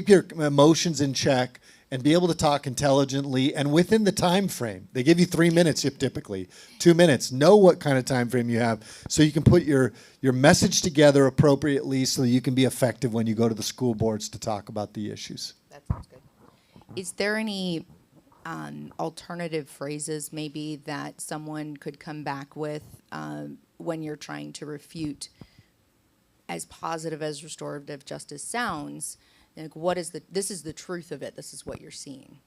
your emotions in check, and be able to talk intelligently and within the time frame. They give you 3 minutes typically, 2 minutes. Know what kind of time frame you have so you can put your message together appropriately so that you can be effective when you go to the school boards to talk about the issues. That sounds good. Is there any alternative phrases maybe that someone could come back with when you're trying to refute, as positive as restorative justice sounds, like this is the truth of it, this is what you're seeing?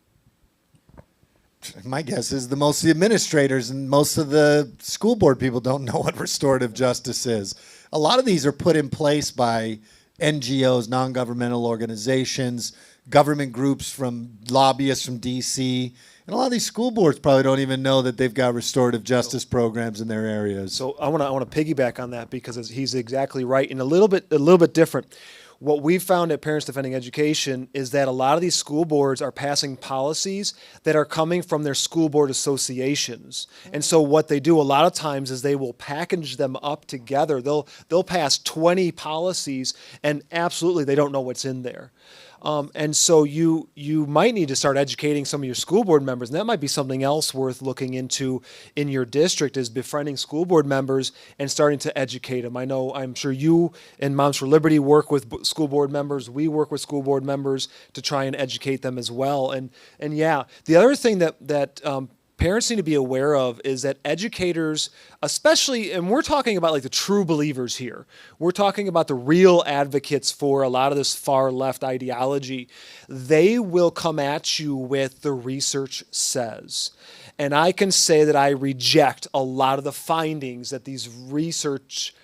My guess is most of the administrators and most of the school board people don't know what restorative justice is. A lot of these are put in place by NGOs, non-governmental organizations, government groups, from lobbyists from DC. And a lot of these school boards probably don't even know that they've got restorative justice programs in their areas. So I want to piggyback on that because he's exactly right, and a little bit different. What we've found at Parents Defending Education is that a lot of these school boards are passing policies that are coming from their school board associations. And so what they do a lot of times is they will package them up together. They'll pass 20 policies, and absolutely they don't know what's in there. And so you might need to start educating some of your school board members, and that might be something else worth looking into in your district, is befriending school board members and starting to educate them. I'm sure you and Moms for Liberty work with school board members. We work with school board members to try and educate them as well. And yeah, the other thing that parents need to be aware of is that educators, especially, and we're talking about like the true believers here. We're talking about the real advocates for a lot of this far left ideology. They will come at you with the research says. And I can say that I reject a lot of the findings that these research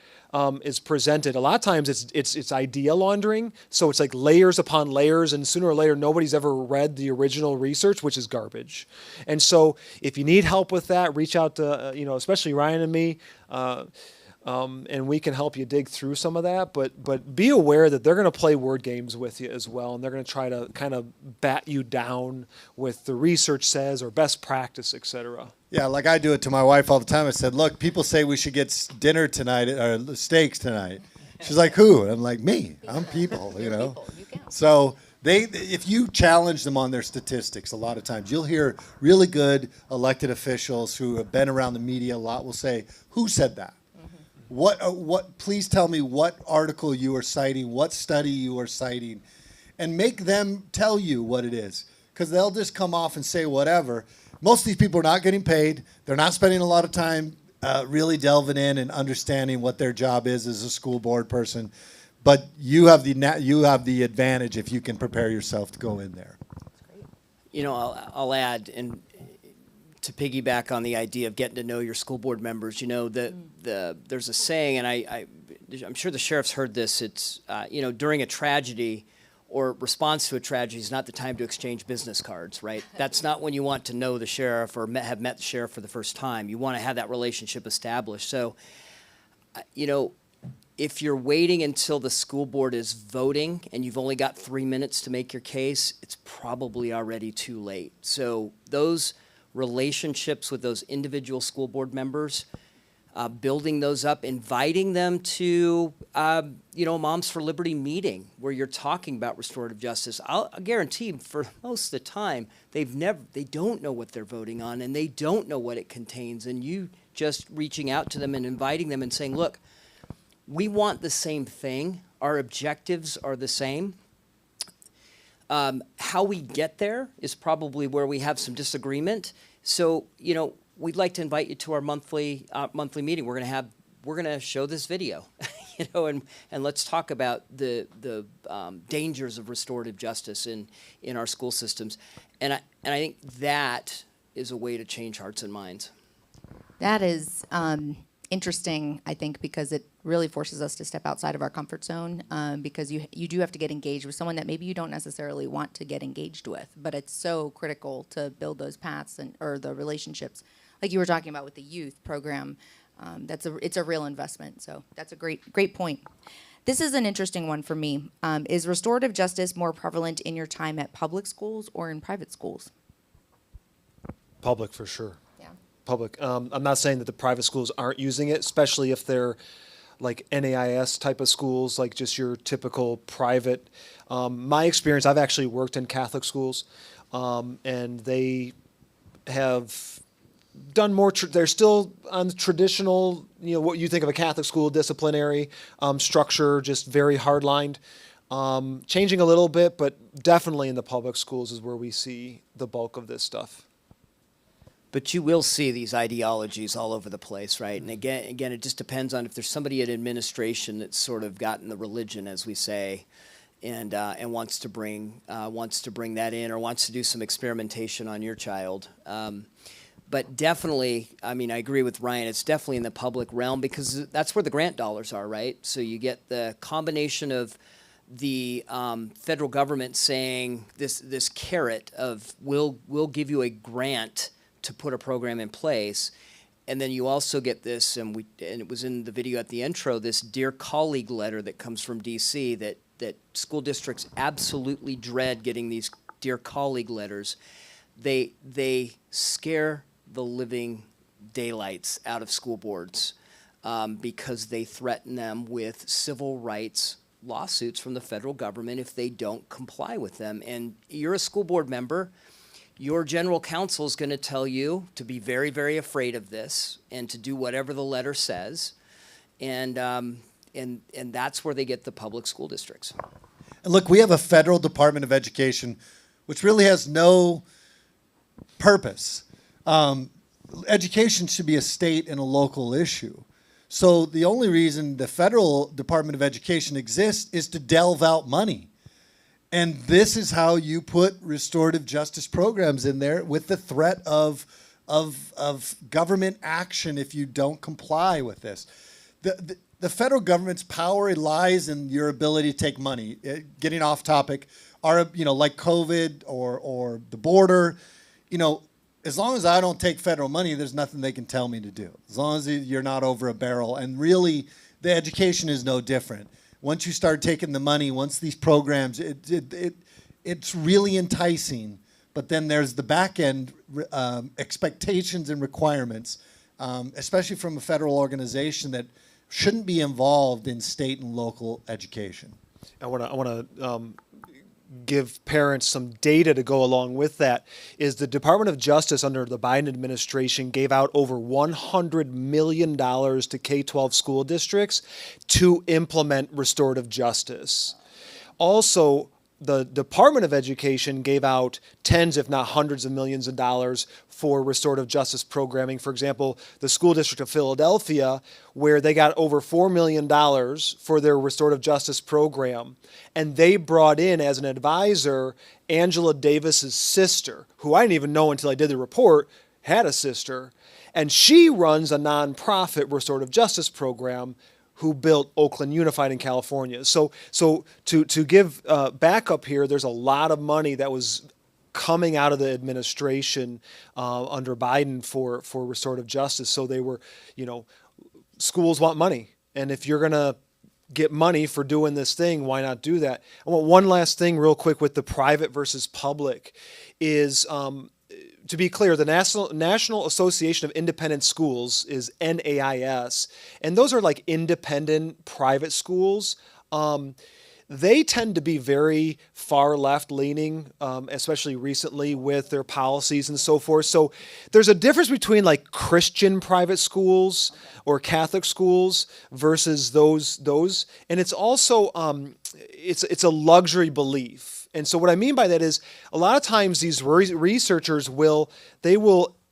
is presented. A lot of times it's idea laundering, so it's like layers upon layers, and sooner or later nobody's ever read the original research, which is garbage. And so if you need help with that, reach out to especially Ryan and me, and we can help you dig through some of that. But be aware that they're going to play word games with you as well, and they're going to try to kind of bat you down with the research says or best practice, etc. Yeah, like I do it to my wife all the time. I said, look, people say we should get dinner tonight, or steaks tonight. She's like, who? And I'm like, me. I'm people, So if you challenge them on their statistics, a lot of times you'll hear really good elected officials who have been around the media a lot will say, who said that? What? Please tell me what article you are citing, what study you are citing, and make them tell you what it is, because they'll just come off and say whatever. Most of these people are not getting paid. They're not spending a lot of time really delving in and understanding what their job is as a school board person. But you have the advantage if you can prepare yourself to go in there. I'll add, and to piggyback on the idea of getting to know your school board members, there's a saying, and I'm sure the sheriff's heard this. It's during a tragedy or response to a tragedy is not the time to exchange business cards, right? That's not when you want to know the sheriff or have met the sheriff for the first time. You want to have that relationship established. So, if you're waiting until the school board is voting and you've only got 3 minutes to make your case, it's probably already too late. So those relationships with those individual school board members, building those up, inviting them to, Moms for Liberty meeting where you're talking about restorative justice. I'll guarantee for most of the time, they don't know what they're voting on, and they don't know what it contains. And you just reaching out to them and inviting them and saying, look, we want the same thing. Our objectives are the same. How we get there is probably where we have some disagreement. So, we'd like to invite you to our monthly meeting. We're gonna show this video, and let's talk about the dangers of restorative justice in our school systems. And I think that is a way to change hearts and minds. That is interesting, I think, because it really forces us to step outside of our comfort zone, because you do have to get engaged with someone that maybe you don't necessarily want to get engaged with, but it's so critical to build those paths or the relationships, like you were talking about with the youth program. It's a real investment. So that's a great point. This is an interesting one for me. Is restorative justice more prevalent in your time at public schools or in private schools? Public, for sure. Public. I'm not saying that the private schools aren't using it, especially if they're like NAIS type of schools, like just your typical private. My experience, I've actually worked in Catholic schools, and they have done more. They're still on the traditional, what you think of a Catholic school disciplinary structure, just very hardlined. Changing a little bit, but definitely in the public schools is where we see the bulk of this stuff. But you will see these ideologies all over the place, right? And again, it just depends on if there's somebody at administration that's sort of gotten the religion, as we say, and wants to bring that in, or wants to do some experimentation on your child. But definitely, I agree with Ryan. It's definitely in the public realm because that's where the grant dollars are, right? So you get the combination of the federal government saying this carrot of we'll give you a grant to put a program in place, and then you also get this, and it was in the video at the intro, this Dear Colleague letter that comes from D.C. that school districts absolutely dread getting these Dear Colleague letters. They scare the living daylights out of school boards because they threaten them with civil rights lawsuits from the federal government if they don't comply with them. And you're a school board member, your general counsel is going to tell you to be very, very afraid of this and to do whatever the letter says. And that's where they get the public school districts. And look, we have a federal Department of Education which really has no purpose. Education should be a state and a local issue. So the only reason the federal Department of Education exists is to delve out money. And this is how you put restorative justice programs in there, with the threat of government action if you don't comply with this. The federal government's power lies in your ability to take money. Getting off topic, like COVID or the border, as long as I don't take federal money, there's nothing they can tell me to do. As long as you're not over a barrel. And really, the education is no different. Once you start taking the money, once these programs, it's really enticing. But then there's the back end expectations and requirements, especially from a federal organization that shouldn't be involved in state and local education. I want to give parents some data to go along with that. Is the Department of Justice under the Biden administration gave out over $100 million to K-12 school districts to implement restorative justice. Also, the Department of Education gave out tens, if not hundreds of millions of dollars for restorative justice programming. For example, the School District of Philadelphia, where they got over $4 million for their restorative justice program. And they brought in as an advisor Angela Davis's sister, who I didn't even know until I did the report, had a sister. And she runs a nonprofit restorative justice program who built Oakland Unified in California. So to give backup here, there's a lot of money that was coming out of the administration under Biden for restorative justice. So they were, schools want money. And if you're going to get money for doing this thing, why not do that? I want one last thing real quick with the private versus public is, to be clear, the National Association of Independent Schools is NAIS, and those are like independent private schools. They tend to be very far left leaning, especially recently with their policies and so forth. So there's a difference between like Christian private schools or Catholic schools versus those, and it's also it's a luxury belief. And so what I mean by that is a lot of times these researchers will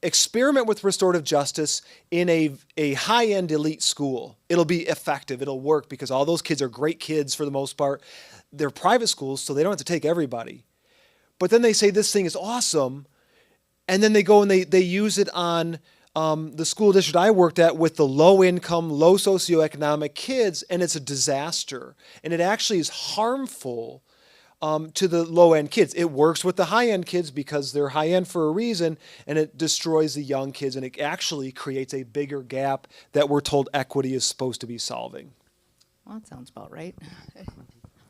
experiment with restorative justice in a high-end elite school. It'll be effective. It'll work because all those kids are great kids for the most part. They're private schools, so they don't have to take everybody. But then they say this thing is awesome, and then they go and they use it on the school district I worked at with the low-income, low socioeconomic kids, and it's a disaster. And it actually is harmful to the low-end kids. It works with the high-end kids because they're high-end for a reason, and it destroys the young kids, and it actually creates a bigger gap that we're told equity is supposed to be solving. Well, that sounds about right,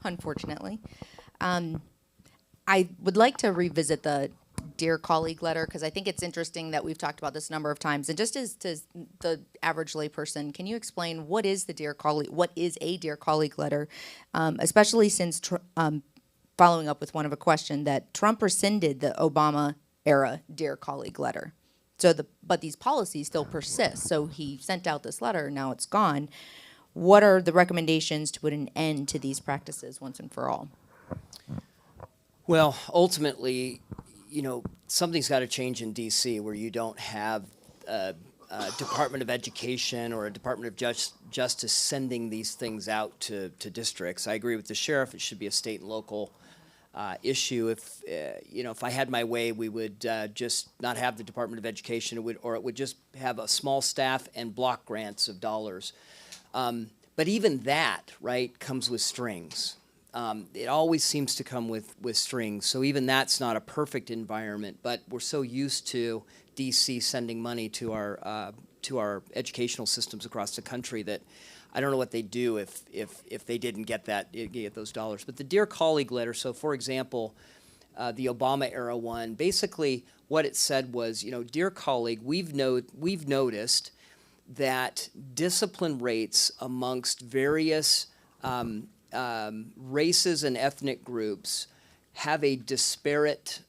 unfortunately. I would like to revisit the Dear Colleague letter, because I think it's interesting that we've talked about this a number of times. And just as to the average layperson, can you explain what is a Dear Colleague letter, especially since following up with one of a question that Trump rescinded the Obama era Dear Colleague letter. But these policies still persist. So he sent out this letter, now it's gone. What are the recommendations to put an end to these practices once and for all? Well, ultimately, something's got to change in D.C. where you don't have a Department of Education or a Department of Justice sending these things out to districts. I agree with the sheriff. It should be a state and local issue. If I had my way, we would just not have the Department of Education, it would just have a small staff and block grants of dollars. But even that, right, comes with strings. it always seems to come with strings. So even that's not a perfect environment, but we're so used to DC sending money to our educational systems across the country that I don't know what they'd do if they didn't get those dollars. But the Dear Colleague letter, so for example, the Obama era one, basically what it said was, Dear Colleague, we've noticed that discipline rates amongst various races and ethnic groups have a disparate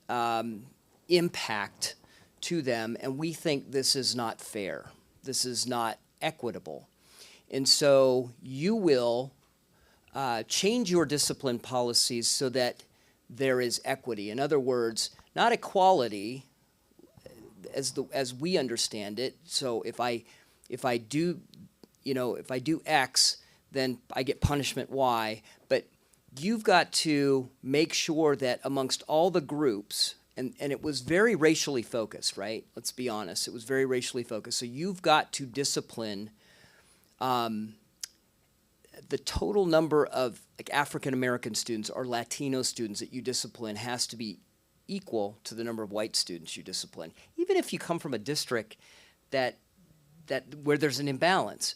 impact to them, and we think this is not fair. This is not equitable. And so you will change your discipline policies so that there is equity. In other words, not equality as we understand it. So if I do X, then I get punishment Y. But you've got to make sure that amongst all the groups, and it was very racially focused, right? Let's be honest. It was very racially focused. So you've got to discipline the total number of African-American students or Latino students that you discipline has to be equal to the number of white students you discipline, even if you come from a district that where there's an imbalance.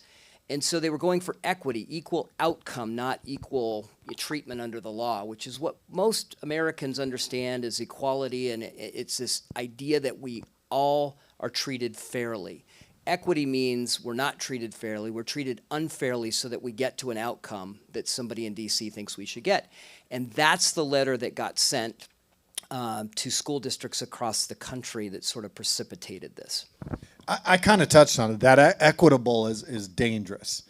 And so they were going for equity, equal outcome, not equal treatment under the law, which is what most Americans understand as equality, and it's this idea that we all are treated fairly. Equity means we're not treated fairly, we're treated unfairly so that we get to an outcome that somebody in DC thinks we should get. And that's the letter that got sent to school districts across the country that sort of precipitated this. I kind of touched on it. That equitable is dangerous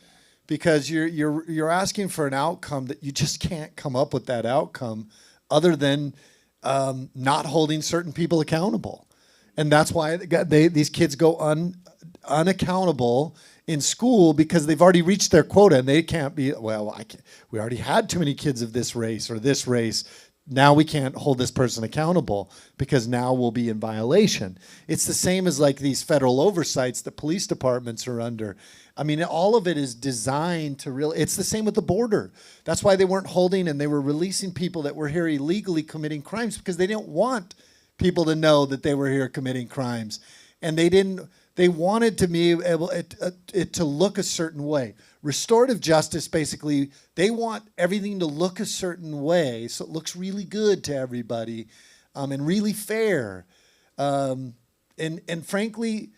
because you're asking for an outcome that you just can't come up with that outcome other than not holding certain people accountable. And that's why these kids go unaccountable in school because they've already reached their quota and they can't be, we already had too many kids of this race or this race. Now we can't hold this person accountable because now we'll be in violation. It's the same as like these federal oversights that police departments are under. I mean, all of it is designed to really, it's the same with the border. That's why they weren't holding and they were releasing people that were here illegally committing crimes because they didn't want people to know that they were here committing crimes. And they wanted to be able it to look a certain way. Restorative justice, basically, they want everything to look a certain way so it looks really good to everybody and really fair. And frankly,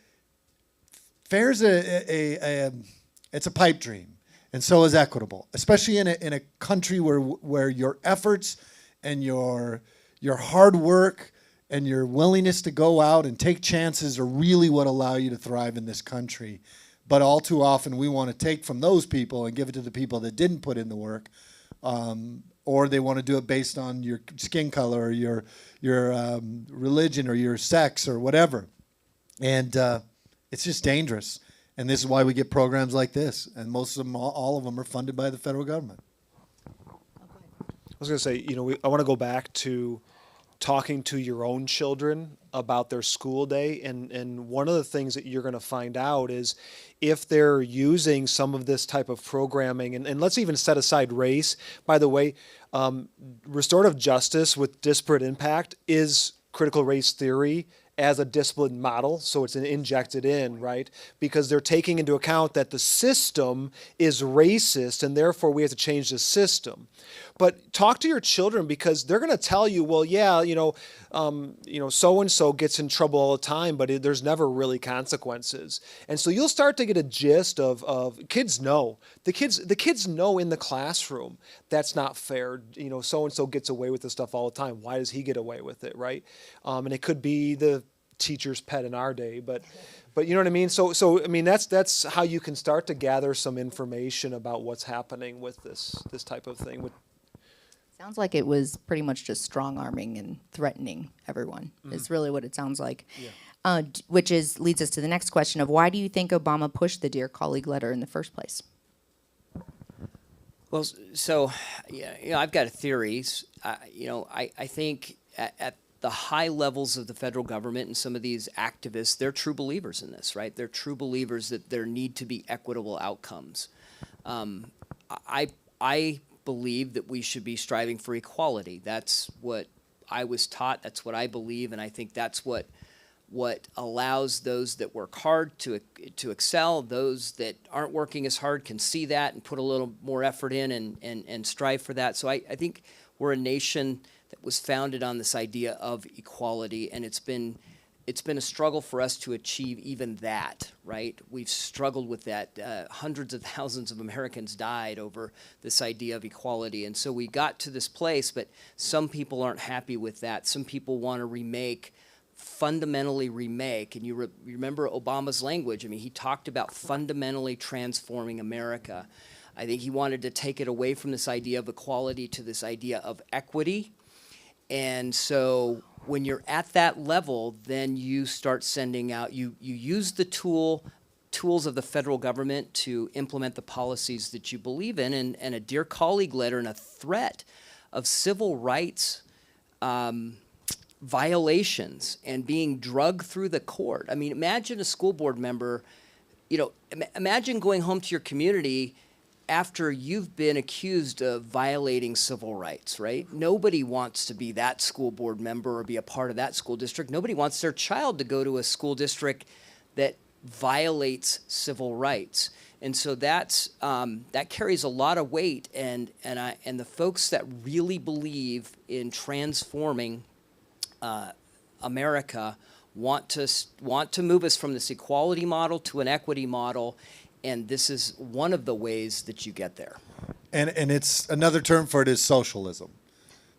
fair is it's a pipe dream, and so is equitable, especially in a country where your efforts and your hard work and your willingness to go out and take chances are really what allow you to thrive in this country. But all too often we want to take from those people and give it to the people that didn't put in the work, or they want to do it based on your skin color or your religion or your sex or whatever. And it's just dangerous. And this is why we get programs like this. And most of them, all of them are funded by the federal government. I was going to say, I want to go back to talking to your own children about their school day. And one of the things that you're going to find out is if they're using some of this type of programming, and let's even set aside race. By the way, restorative justice with disparate impact is critical race theory as a discipline model, so it's injected in, right? Because they're taking into account that the system is racist and therefore we have to change the system. But talk to your children because they're going to tell you, well, yeah, so-and-so gets in trouble all the time, but there's never really consequences. And so you'll start to get a gist of kids know. The kids know in the classroom that's not fair. So-and-so gets away with this stuff all the time. Why does he get away with it, right? And it could be the teacher's pet in our day, but you know what I mean? So I mean, that's how you can start to gather some information about what's happening with this type of thing. Sounds like it was pretty much just strong-arming and threatening everyone. Mm-hmm. Is really what it sounds like. Yeah. Which leads us to the next question of why do you think Obama pushed the Dear Colleague letter in the first place? Well, so I've got theories. I think at the high levels of the federal government and some of these activists, they're true believers in this, right? They're true believers that there need to be equitable outcomes. I believe that we should be striving for equality. That's what I was taught. That's what I believe, and I think that's what allows those that work hard to excel. Those that aren't working as hard can see that and put a little more effort in and strive for that. So I think we're a nation that was founded on this idea of equality, and it's been a struggle for us to achieve even that, right? We've struggled with that. Hundreds of thousands of Americans died over this idea of equality, and so we got to this place, but some people aren't happy with that. Some people want to fundamentally remake, and you remember Obama's language. I mean, he talked about fundamentally transforming America. I think he wanted to take it away from this idea of equality to this idea of equity. And so when you're at that level, then you start sending out, you use the tools of the federal government to implement the policies that you believe in, and a Dear Colleague letter and a threat of civil rights violations and being drugged through the court. I mean, imagine a school board member, imagine going home to your community after you've been accused of violating civil rights, right? Nobody wants to be that school board member or be a part of that school district. Nobody wants their child to go to a school district that violates civil rights. And so that carries a lot of weight, and the folks that really believe in transforming America want to move us from this equality model to an equity model, and this is one of the ways that you get there. And it's another term for it is socialism.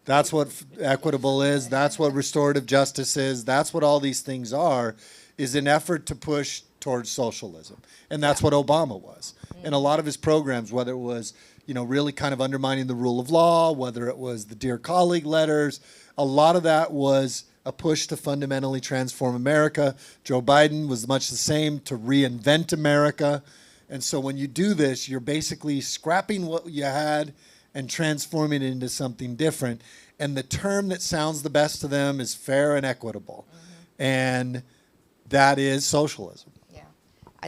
That's what equitable is. That's what restorative justice is. That's what all these things are, is an effort to push towards socialism. And that's what Obama was. And a lot of his programs, whether it was, really kind of undermining the rule of law, whether it was the Dear Colleague letters, a lot of that was a push to fundamentally transform America. Joe Biden was much the same, to reinvent America. And so when you do this, you're basically scrapping what you had and transforming it into something different. And the term that sounds the best to them is fair and equitable. And that is socialism.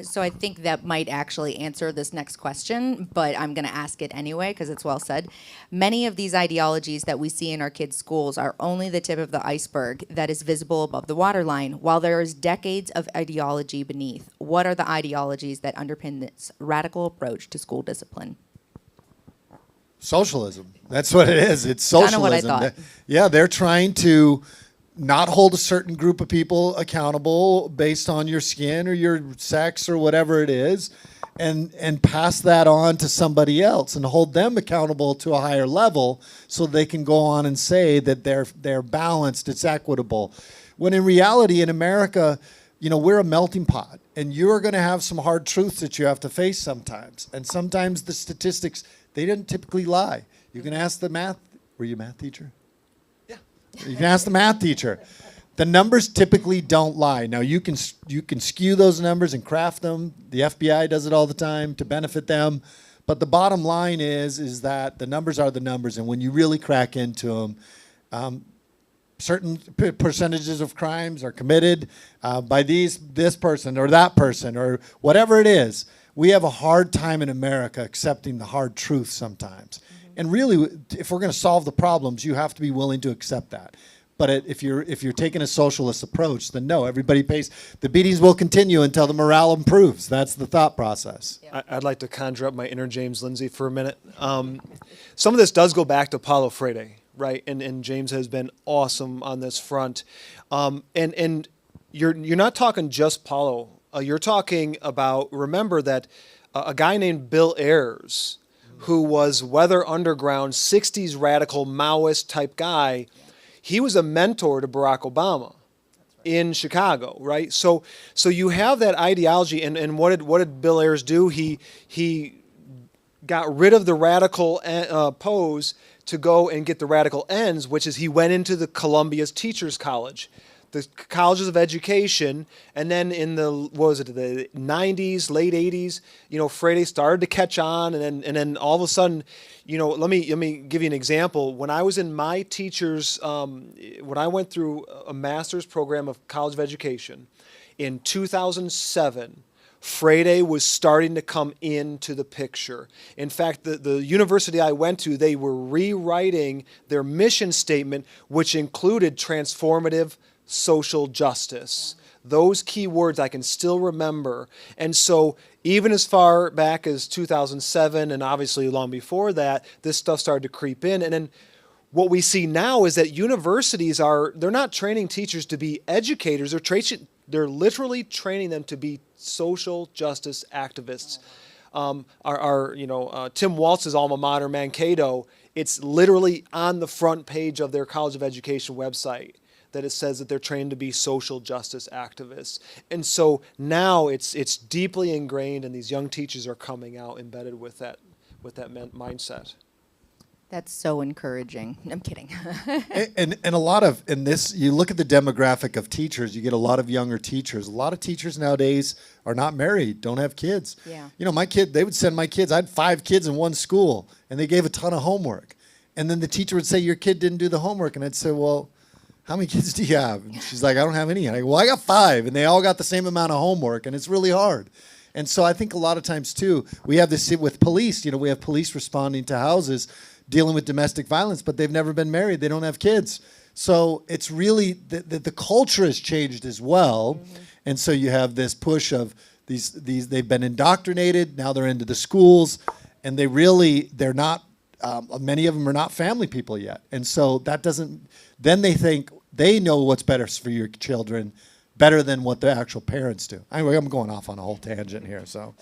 So I think that might actually answer this next question, but I'm going to ask it anyway because it's well said. Many of these ideologies that we see in our kids' schools are only the tip of the iceberg that is visible above the waterline, while there is decades of ideology beneath. What are the ideologies that underpin this radical approach to school discipline? Socialism. That's what it is. It's socialism. Kind of what I thought. Yeah, they're trying to not hold a certain group of people accountable based on your skin or your sex or whatever it is, and pass that on to somebody else and hold them accountable to a higher level so they can go on and say that they're balanced, it's equitable. When in reality, in America, we're a melting pot, and you're going to have some hard truths that you have to face sometimes. And sometimes the statistics, they didn't typically lie. You can ask the math. Were you a math teacher? You can ask the math teacher. The numbers typically don't lie. Now, you can skew those numbers and craft them. The FBI does it all the time to benefit them. But the bottom line is that the numbers are the numbers, and when you really crack into them, certain percentages of crimes are committed by this person or that person or whatever it is. We have a hard time in America accepting the hard truth sometimes. And really, if we're going to solve the problems, you have to be willing to accept that. But if you're taking a socialist approach, then no, everybody pays. The beatings will continue until the morale improves. That's the thought process. I'd like to conjure up my inner James Lindsay for a minute. Some of this does go back to Paulo Freire, right? And James has been awesome on this front. And you're not talking just Paulo. You're talking about, remember that a guy named Bill Ayers, who was Weather Underground, 60s radical Maoist type guy, he was a mentor to Barack Obama in Chicago, right? So you have that ideology, and what did Bill Ayers do? He got rid of the radical pose to go and get the radical ends, which is he went into the Columbia's Teachers College, the colleges of education, and then in the 90s, late 80s, Freire started to catch on, and then all of a sudden, let me give you an example. When I was in my teachers, when I went through a master's program of college of education in 2007, Friday was starting to come into the picture. In fact, the university I went to, they were rewriting their mission statement, which included transformative social justice. Those key words I can still remember. And so even as far back as 2007 and obviously long before that, this stuff started to creep in. And then what we see now is that universities they're not training teachers to be educators, they're literally training them to be social justice activists. Tim Waltz's alma mater, Mankato, it's literally on the front page of their College of Education website that it says that they're trained to be social justice activists. And so now it's deeply ingrained, and these young teachers are coming out embedded with that mindset. That's so encouraging. I'm kidding. and a lot of, in this, you look at the demographic of teachers, you get a lot of younger teachers. A lot of teachers nowadays are not married, don't have kids. Yeah. You know, my kid, they would send my kids, I had 5 kids in one school, and they gave a ton of homework. And then the teacher would say, your kid didn't do the homework. And I'd say, well, how many kids do you have? And she's like, I don't have any. And I go, well, I got 5. And they all got the same amount of homework, and it's really hard. And so I think a lot of times, too, we have this with police. You know, we have police responding to houses dealing with domestic violence, but they've never been married. They don't have kids. So it's really the culture has changed as well. Mm-hmm. And so you have this push of these they've been indoctrinated. Now they're into the schools, and they're not, many of them are not family people yet. And so that doesn't, then they think they know what's better for your children better than what the actual parents do. Anyway, I'm going off on a whole tangent here, so.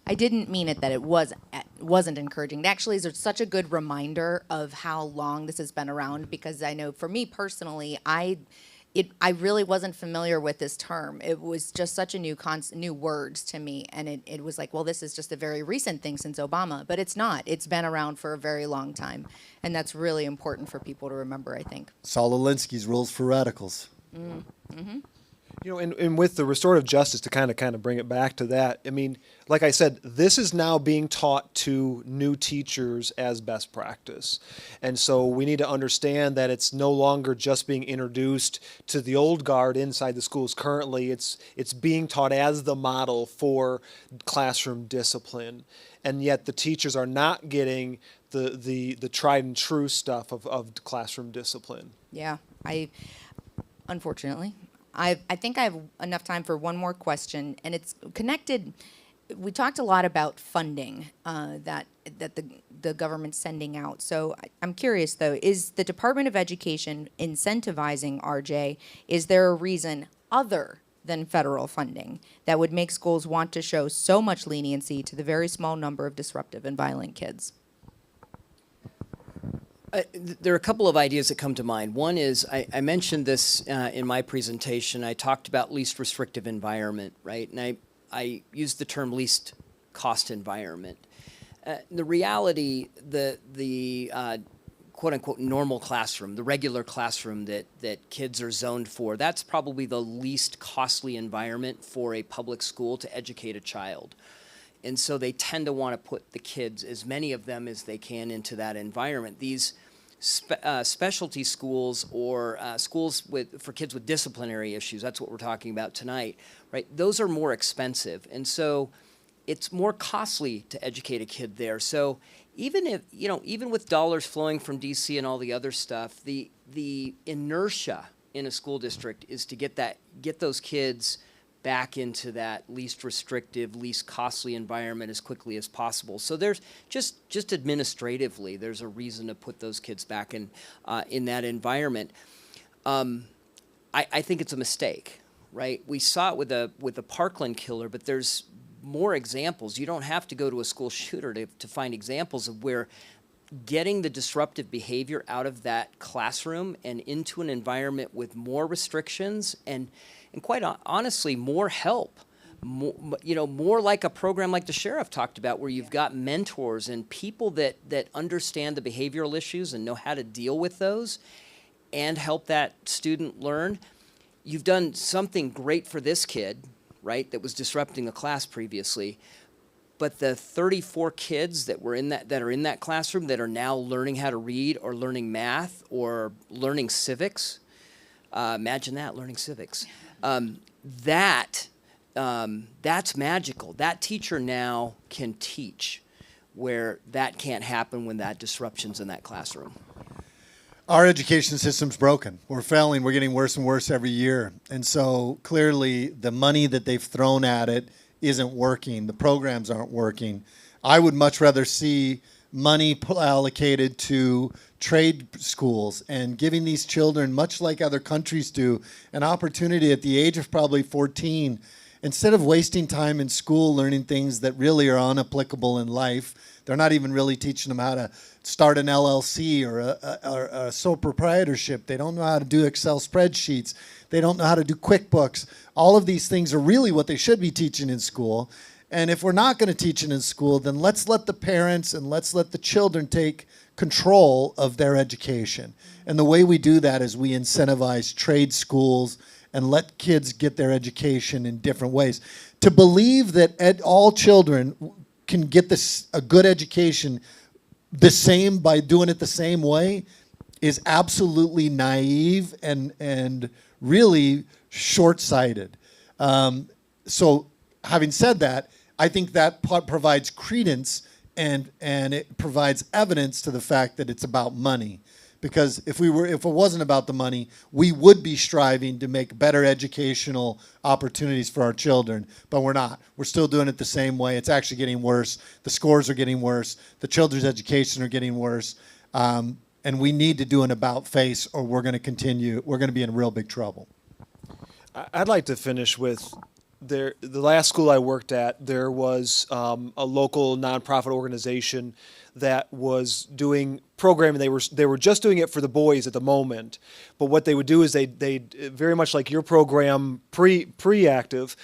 I didn't mean it that it wasn't encouraging. It actually is such a good reminder of how long this has been around, because I know for me personally, I really wasn't familiar with this term. It was just such a new words to me, and it was like, well, this is just a very recent thing since Obama, but it's not. It's been around for a very long time, and that's really important for people to remember, I think. Saul Alinsky's Rules for Radicals. Mm-hmm. You know, and with the restorative justice, to kind of bring it back to that, I mean, like I said, this is now being taught to new teachers as best practice. And so we need to understand that it's no longer just being introduced to the old guard inside the schools currently. It's being taught as the model for classroom discipline. And yet the teachers are not getting the tried and true stuff of classroom discipline. Yeah, unfortunately. I think I have enough time for one more question, and it's connected. We talked a lot about funding that the government's sending out. So I'm curious, though, is the Department of Education incentivizing RJ? Is there a reason other than federal funding that would make schools want to show so much leniency to the very small number of disruptive and violent kids? There are a couple of ideas that come to mind. One is, I mentioned this in my presentation. I talked about least restrictive environment, right? And I used the term least cost environment. The reality, the quote-unquote normal classroom, the regular classroom that kids are zoned for, that's probably the least costly environment for a public school to educate a child. And so they tend to want to put the kids, as many of them as they can, into that environment. These specialty schools or schools for kids with disciplinary issues, that's what we're talking about tonight, right? Those are more expensive. And so it's more costly to educate a kid there. So even with dollars flowing from DC and all the other stuff, the inertia in a school district is to get those kids back into that least restrictive, least costly environment as quickly as possible. So there's just administratively, there's a reason to put those kids back in that environment. I think it's a mistake, right? We saw it with the Parkland killer, but there's more examples. You don't have to go to a school shooter to find examples of where getting the disruptive behavior out of that classroom and into an environment with more restrictions and quite honestly, more help, more like a program like the sheriff talked about, where you've got mentors and people that understand the behavioral issues and know how to deal with those and help that student learn. You've done something great for this kid, right, that was disrupting a class previously. But the 34 kids that are in that classroom that are now learning how to read or learning math or learning civics, imagine that, learning civics. That that's magical. That teacher now can teach where that can't happen when that disruption's in that classroom. Our education system's broken. We're failing. We're getting worse and worse every year. And so clearly the money that they've thrown at it isn't working. The programs aren't working. I would much rather see money allocated to trade schools and giving these children, much like other countries do, an opportunity at the age of probably 14, instead of wasting time in school learning things that really are unapplicable in life. They're not even really teaching them how to start an LLC or a sole proprietorship. They don't know how to do Excel spreadsheets. They don't know how to do QuickBooks. All of these things are really what they should be teaching in school. And if we're not going to teach it in school, then let's let the parents and let's let the children take control of their education. And the way we do that is we incentivize trade schools and let kids get their education in different ways. To believe that all children can get a good education the same by doing it the same way is absolutely naive and really short-sighted. So having said that, I think that provides credence and it provides evidence to the fact that it's about money. Because if it wasn't about the money, we would be striving to make better educational opportunities for our children, but we're not. We're still doing it the same way. It's actually getting worse. The scores are getting worse. The children's education are getting worse. And we need to do an about face or we're going to be in real big trouble. I'd like to finish with the last school I worked at, there was a local nonprofit organization that was doing programming. They were just doing it for the boys at the moment, but what they would do is they very much like your program pre-active,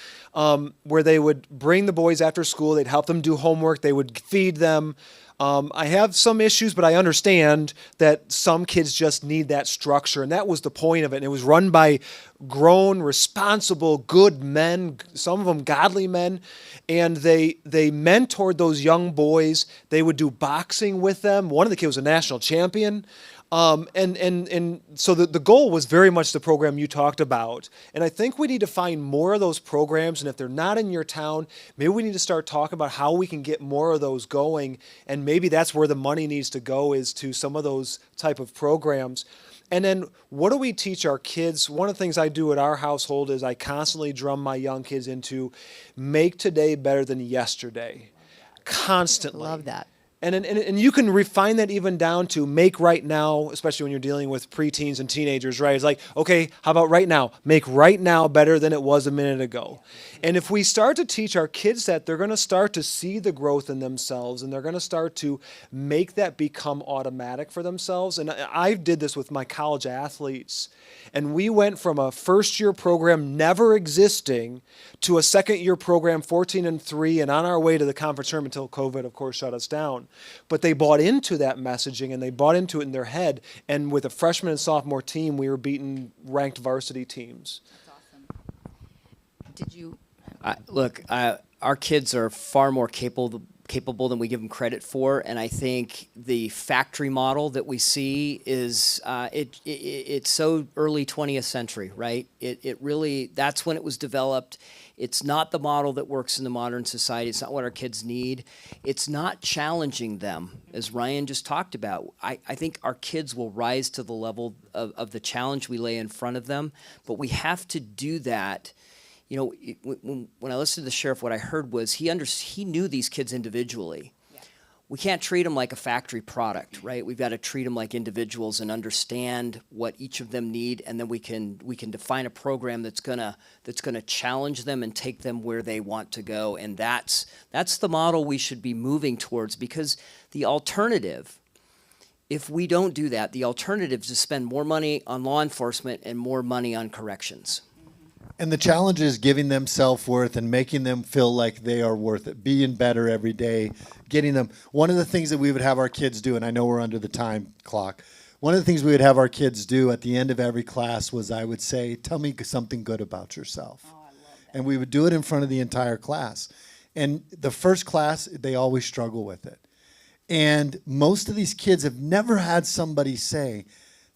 where they would bring the boys after school. They'd help them do homework. They would feed them. I have some issues, but I understand that some kids just need that structure, and that was the point of it. And it was run by grown, responsible, good men, some of them godly men, and they mentored those young boys. They would do boxing with them. One of the kids was a national champion. And so the goal was very much the program you talked about. And I think we need to find more of those programs. And if they're not in your town, maybe we need to start talking about how we can get more of those going. And maybe that's where the money needs to go, is to some of those type of programs. And then what do we teach our kids? One of the things I do at our household is I constantly drum my young kids into make today better than yesterday. Constantly. Love that. And you can refine that even down to make right now, especially when you're dealing with preteens and teenagers, right? It's like, okay, how about right now? Make right now better than it was a minute ago. And if we start to teach our kids that, they're going to start to see the growth in themselves, and they're going to start to make that become automatic for themselves. And I did this with my college athletes. And we went from a first-year program never existing to a second-year program, 14-3, and on our way to the conference tournament until COVID, of course, shut us down. But they bought into that messaging, and they bought into it in their head. And with a freshman and sophomore team, we were beating ranked varsity teams. That's awesome. Did you? Look, our kids are far more capable than we give them credit for, and I think the factory model that we see is it's so early 20th century, right? It really, that's when it was developed. It's not the model that works in the modern society. It's not what our kids need. It's not challenging them, as Ryan just talked about. I think our kids will rise to the level of the challenge we lay in front of them, but we have to do that. You know, when I listened to the sheriff, what I heard was he knew these kids individually. Yeah. We can't treat them like a factory product, right? We've got to treat them like individuals and understand what each of them need, and then we can define a program that's gonna challenge them and take them where they want to go. And that's the model we should be moving towards, because the alternative, if we don't do that, the alternative is to spend more money on law enforcement and more money on corrections. And the challenge is giving them self-worth and making them feel like they are worth it, being better every day, getting them. One of the things that we would have our kids do, and I know we're under the time clock, one of the things we would have our kids do at the end of every class was I would say, tell me something good about yourself. Oh, I love that. And we would do it in front of the entire class. And the first class, they always struggle with it. And most of these kids have never had somebody say,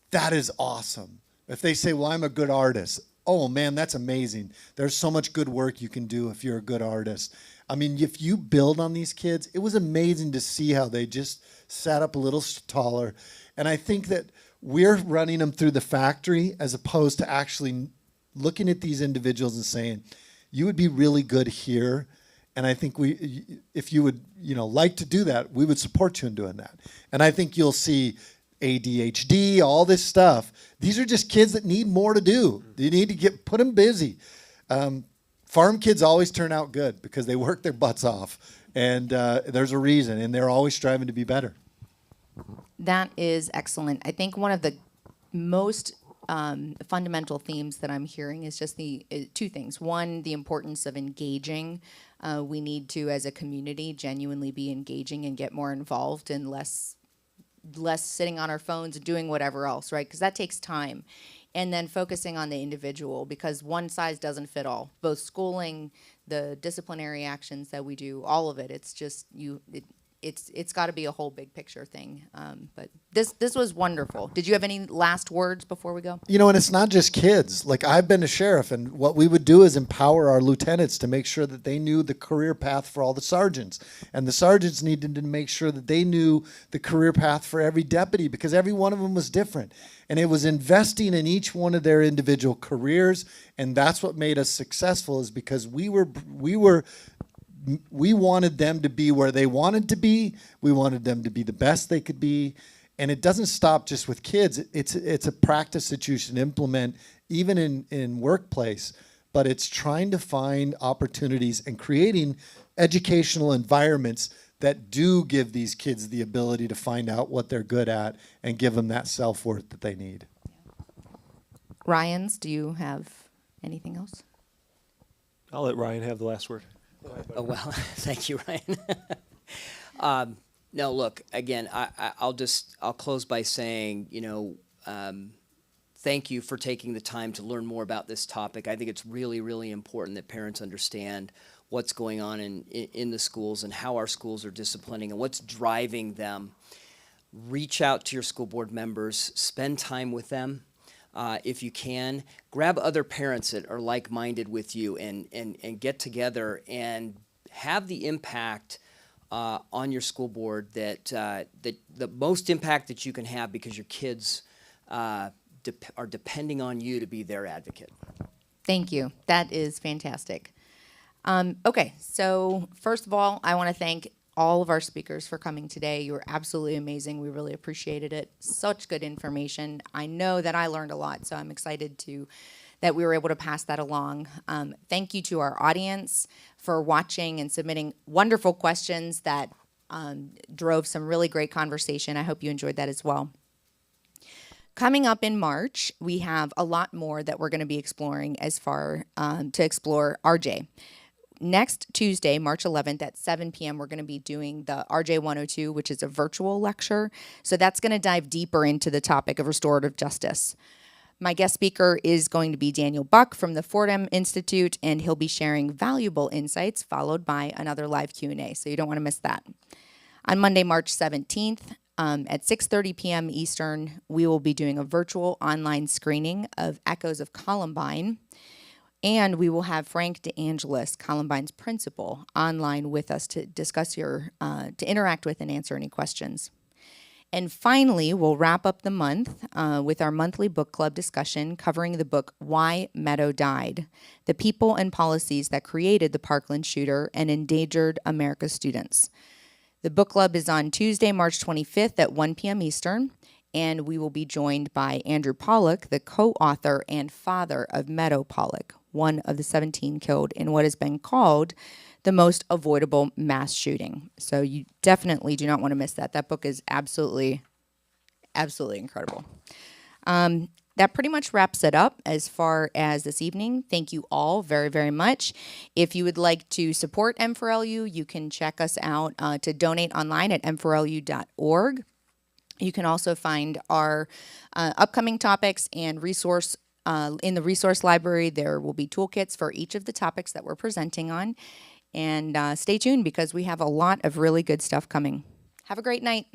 that is awesome. If they say, well, I'm a good artist, oh man, that's amazing. There's so much good work you can do if you're a good artist. I mean, if you build on these kids, it was amazing to see how they just sat up a little taller. And I think that we're running them through the factory as opposed to actually looking at these individuals and saying, you would be really good here. And I think if you would, like to do that, we would support you in doing that. And I think you'll see ADHD, all this stuff. These are just kids that need more to do. You need to put them busy. Farm kids always turn out good because they work their butts off. And there's a reason, and they're always striving to be better. That is excellent. I think one of the most fundamental themes that I'm hearing is just two things. One, the importance of engaging. We need to, as a community, genuinely be engaging and get more involved and less sitting on our phones and doing whatever else, right? Because that takes time. And then focusing on the individual, because one size doesn't fit all. Both schooling, the disciplinary actions that we do, all of it. It's just it's got to be a whole big picture thing. But this was wonderful. Did you have any last words before we go? And it's not just kids. Like, I've been a sheriff, and what we would do is empower our lieutenants to make sure that they knew the career path for all the sergeants. And the sergeants needed to make sure that they knew the career path for every deputy, because every one of them was different. And it was investing in each one of their individual careers, and that's what made us successful, is because we wanted them to be where they wanted to be. We wanted them to be the best they could be. And it doesn't stop just with kids. It's a practice that you should implement even in workplace. But it's trying to find opportunities and creating educational environments that do give these kids the ability to find out what they're good at and give them that self-worth that they need. Ryans, do you have anything else? I'll let Ryan have the last word. Oh, well, thank you, Ryan. No, look, again, I'll close by saying, thank you for taking the time to learn more about this topic. I think it's really, really important that parents understand what's going on in the schools and how our schools are disciplining and what's driving them. Reach out to your school board members, spend time with them. If you can, grab other parents that are like-minded with you and get together and have the impact on your school board that the most impact that you can have, because your kids are depending on you to be their advocate. Thank you. That is fantastic. Okay, so first of all, I want to thank all of our speakers for coming today. You were absolutely amazing. We really appreciated it. Such good information. I know that I learned a lot, so I'm excited that we were able to pass that along. Thank you to our audience for watching and submitting wonderful questions that drove some really great conversation. I hope you enjoyed that as well. Coming up in March, we have a lot more that we're going to be exploring as far to explore RJ. Next Tuesday, March 11th at 7 p.m., we're going to be doing the RJ102, which is a virtual lecture. So that's going to dive deeper into the topic of restorative justice. My guest speaker is going to be Daniel Buck from the Fordham Institute, and he'll be sharing valuable insights, followed by another live Q&A. So you don't want to miss that. On Monday, March 17th, at 6:30 p.m. Eastern, we will be doing a virtual online screening of Echoes of Columbine. And we will have Frank DeAngelis, Columbine's principal, online with us to discuss to interact with and answer any questions. And finally, we'll wrap up the month with our monthly book club discussion covering the book Why Meadow Died, the people and policies that created the Parkland shooter and endangered America's students. The book club is on Tuesday, March 25th at 1 p.m. Eastern. And we will be joined by Andrew Pollock, the co-author and father of Meadow Pollock, one of the 17 killed in what has been called the most avoidable mass shooting. So you definitely do not want to miss that. That book is absolutely, absolutely incredible. That pretty much wraps it up as far as this evening. Thank you all very, very much. If you would like to support M4LU, you can check us out to donate online at m4lu.org. You can also find our upcoming topics and resource in the resource library. There will be toolkits for each of the topics that we're presenting on. And stay tuned because we have a lot of really good stuff coming. Have a great night.